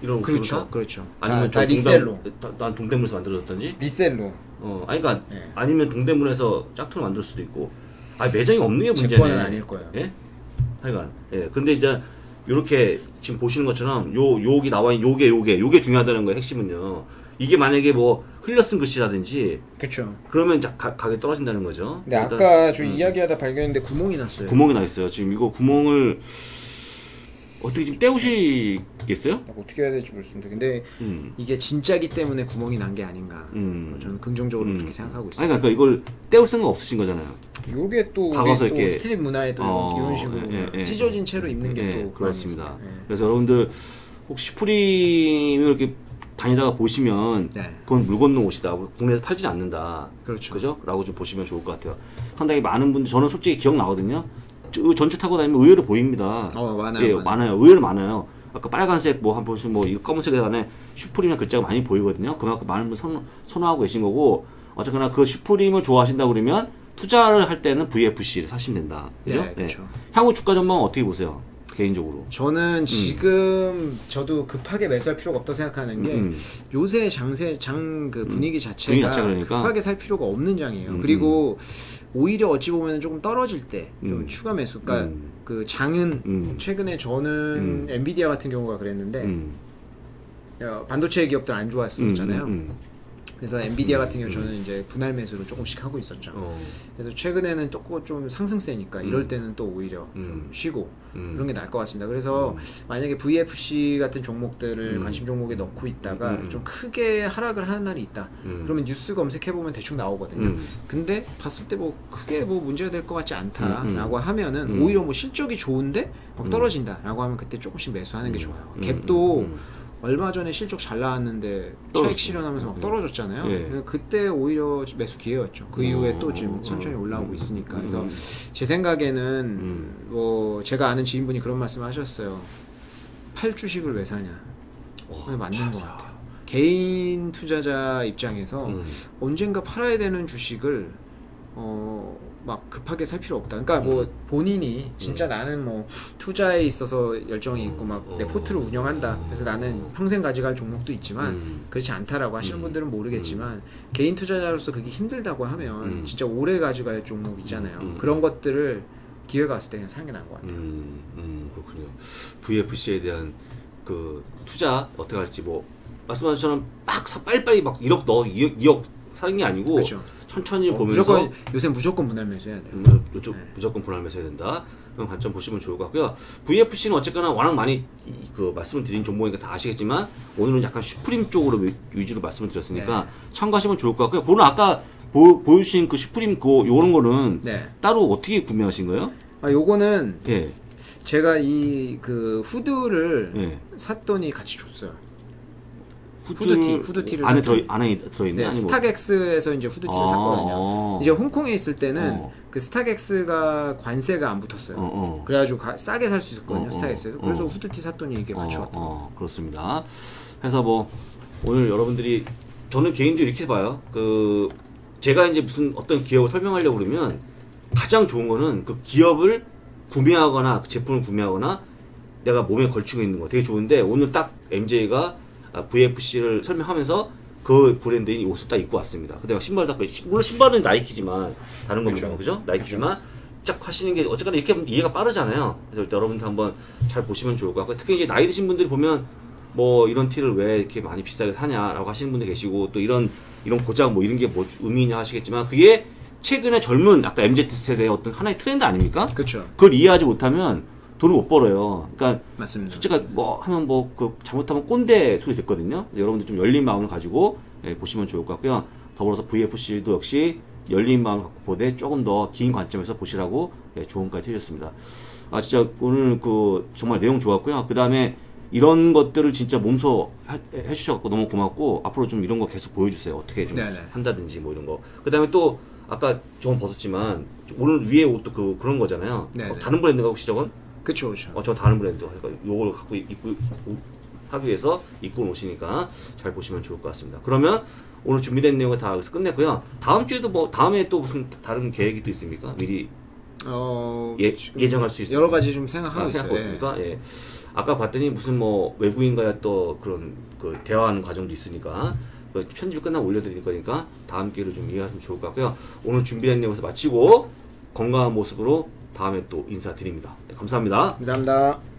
이런 그렇죠, 그렇죠. 아니면 다 리셀로. 난 동대문에서 만들어졌던지? 리셀로. 아니 그러니까 네. 아니면 동대문에서 짝퉁을 만들 수도 있고. 매장이 없는 게 문제네. 제 거는 아닐 거예요. 예? 하여간 근데 이제 요렇게 지금 보시는 것처럼 여기 나와 있는 요게 중요하다는 거예요. 핵심은요. 이게 만약에 뭐 흘려 쓴 글씨라든지 그렇죠. 그러면 가격이 떨어진다는 거죠. 근데 아까 저 이야기하다 발견했는데 구멍이 났어요. 구멍이 나 있어요. 지금 이거 구멍을 어떻게 지금 떼우시겠어요? 어떻게 해야 될지 모르겠습니다. 근데 이게 진짜기 때문에 구멍이 난 게 아닌가. 저는 긍정적으로 그렇게 생각하고 있어요. 그러니까 이걸 떼울 생각 없으신 거잖아요. 요게 또 박아서 우리 또 이렇게 스트릿 문화에도 이런 식으로 찢어진 채로 입는 게 또 그렇습니다. 그래서 여러분들 혹시 슈프림을 이렇게 다니다가 보시면 그건 물 건너 옷이다. 국내에서 팔지 않는다. 그렇죠. 그죠? 라고 좀 보시면 좋을 것 같아요. 상당히 많은 분들 저는 솔직히 기억나거든요. 전체 타고 다니면 의외로 보입니다. 많아요. 많아요. 의외로 많아요. 아까 빨간색 한 번씩 이 검은색 안에 슈프림이라는 글자가 많이 보이거든요. 그만큼 많은 분 선호하고 계신 거고 어쨌거나 그 슈프림을 좋아하신다 그러면 투자를 할 때는 VFC를 사시면 된다. 그죠? 네, 그렇죠. 향후 주가 전망은 어떻게 보세요? 개인적으로. 저는 지금 저도 급하게 매수할 필요가 없다고 생각하는 게 요새 그 분위기 자체가 그러니까. 급하게 살 필요가 없는 장이에요. 그리고 오히려 어찌 보면 조금 떨어질 때 좀 추가 매수. 그러니까 그 장은 최근에 저는 엔비디아 같은 경우가 그랬는데 반도체 기업들 안 좋았었잖아요. 그래서 엔비디아 같은 경우 저는 이제 분할 매수를 조금씩 하고 있었죠. 그래서 최근에는 또 좀 상승세니까 이럴 때는 또 오히려 좀 쉬고 그런 게 나을 것 같습니다. 그래서 만약에 VFC 같은 종목들을 관심 종목에 넣고 있다가 좀 크게 하락을 하는 날이 있다. 그러면 뉴스 검색해보면 대충 나오거든요. 근데 봤을 때 뭐 크게 뭐 문제가 될 것 같지 않다라고 하면은 오히려 뭐 실적이 좋은데 막 떨어진다라고 하면 그때 조금씩 매수하는 게 좋아요. 갭도 얼마 전에 실적 잘 나왔는데 차익 실현하면서 막 떨어졌잖아요. 그때 오히려 매수 기회였죠. 그 이후에 또 지금 천천히 올라오고 있으니까. 그래서 제 생각에는 뭐 제가 아는 지인분이 그런 말씀을 하셨어요. 팔 주식을 왜 사냐. 맞는 것 같아요. 개인 투자자 입장에서 언젠가 팔아야 되는 주식을 막 급하게 살 필요 없다. 그러니까 뭐 본인이 진짜 나는 뭐 투자에 있어서 열정이 있고 막 내 포트를 운영한다. 그래서 나는 평생 가져갈 종목도 있지만 그렇지 않다라고 하시는 분들은 모르겠지만 개인 투자자로서 그게 힘들다고 하면 진짜 오래 가져갈 종목 있잖아요. 그런 것들을 기회가 왔을 때 그냥 사는 게 나은 것 같아요. 그렇군요. VFC에 대한 그 투자 어떻게 할지 뭐 말씀하신 것처럼 막 빨리빨리 막 1억 넣어 2억 사는 게 아니고 그렇죠. 천천히 보면서 요새 무조건 분할 매수해야 돼요. 무조건 분할 매수해야 된다. 그런 관점 보시면 좋을 것 같고요. VFC는 어쨌거나 워낙 많이 그 말씀을 드린 종목이니까 다 아시겠지만 오늘은 약간 슈프림 쪽으로 위주로 말씀을 드렸으니까 참고하시면 좋을 것 같고요. 그거는 아까 보여주신 그 슈프림 요런 거는 따로 어떻게 구매하신 거예요? 요거는 제가 이 그 후드를 샀더니 같이 줬어요. 후드티를 안에 들어있네. 스타렉스에서 이제 후드티를 샀거든요. 이제 홍콩에 있을 때는 그 스타렉스가 관세가 안 붙었어요. 그래가지고 싸게 살 수 있었거든요. 스타렉스에서. 그래서 후드티 샀더니 이게 같이 왔더라고요. 그렇습니다. 그래서 뭐 오늘 여러분들이 저는 개인적으로 이렇게 봐요. 그 제가 이제 무슨 어떤 기업을 설명하려고 그러면 가장 좋은 거는 그 기업을 구매하거나 그 제품을 구매하거나 내가 몸에 걸치고 있는 거 되게 좋은데 오늘 딱 MJ가 VFC를 설명하면서 그 브랜드인 이 옷을 딱 입고 왔습니다. 근데 막 신발도 딱 물론 신발은 나이키지만 다른 겁니다. 그죠? 나이키지만 쫙 하시는 게 어쨌거나 이렇게 이해가 빠르잖아요. 그래서 여러분들 한번 잘 보시면 좋을 것 같고 특히 이제 나이 드신 분들이 보면 뭐 이런 티를 왜 이렇게 많이 비싸게 사냐라고 하시는 분들 계시고 또 이런 고장 뭐 이런 게 뭐 의미냐 하시겠지만 그게 최근에 젊은 아까 MZ 세대의 어떤 하나의 트렌드 아닙니까? 그렇죠. 그걸 이해하지 못하면 돈을 못 벌어요. 그러니까 맞습니다. 솔직히 뭐 하면 뭐 그 잘못하면 꼰대 소리 듣거든요. 여러분들 좀 열린 마음을 가지고 보시면 좋을 것 같고요. 더불어서 VFC도 역시 열린 마음을 갖고 보되 조금 더 긴 관점에서 보시라고 조언까지 해주셨습니다. 진짜 오늘 그 정말 내용 좋았고요. 그 다음에 이런 것들을 진짜 몸소 해주셔서 너무 고맙고 앞으로 좀 이런 거 계속 보여주세요. 어떻게 좀 한다든지 뭐 이런 거. 그 다음에 또 아까 저건 벗었지만 오늘 위에 옷도 그런 거잖아요. 다른 브랜드가 혹시 저건? 그쵸. 저 다른 브랜드. 그러니까 요걸 갖고 입고 하기 위해서 입고 오시니까 잘 보시면 좋을 것 같습니다. 그러면 오늘 준비된 내용을 다 여기서 끝냈고요. 다음 주에도 뭐 다음에 또 무슨 다른 계획이 또 있습니까? 미리 예정할 수 있어요. 여러 가지 좀 생각하고 생각하고 있습니까? 예. 아까 봤더니 무슨 뭐 외국인과의 또 그런 그 대화하는 과정도 있으니까 그 편집 끝나고 올려드릴 거니까 다음 기회로 좀 이해하시면 좋을 것 같고요. 오늘 준비된 내용에서 마치고 건강한 모습으로 다음에 또 인사드립니다. 네, 감사합니다. 감사합니다.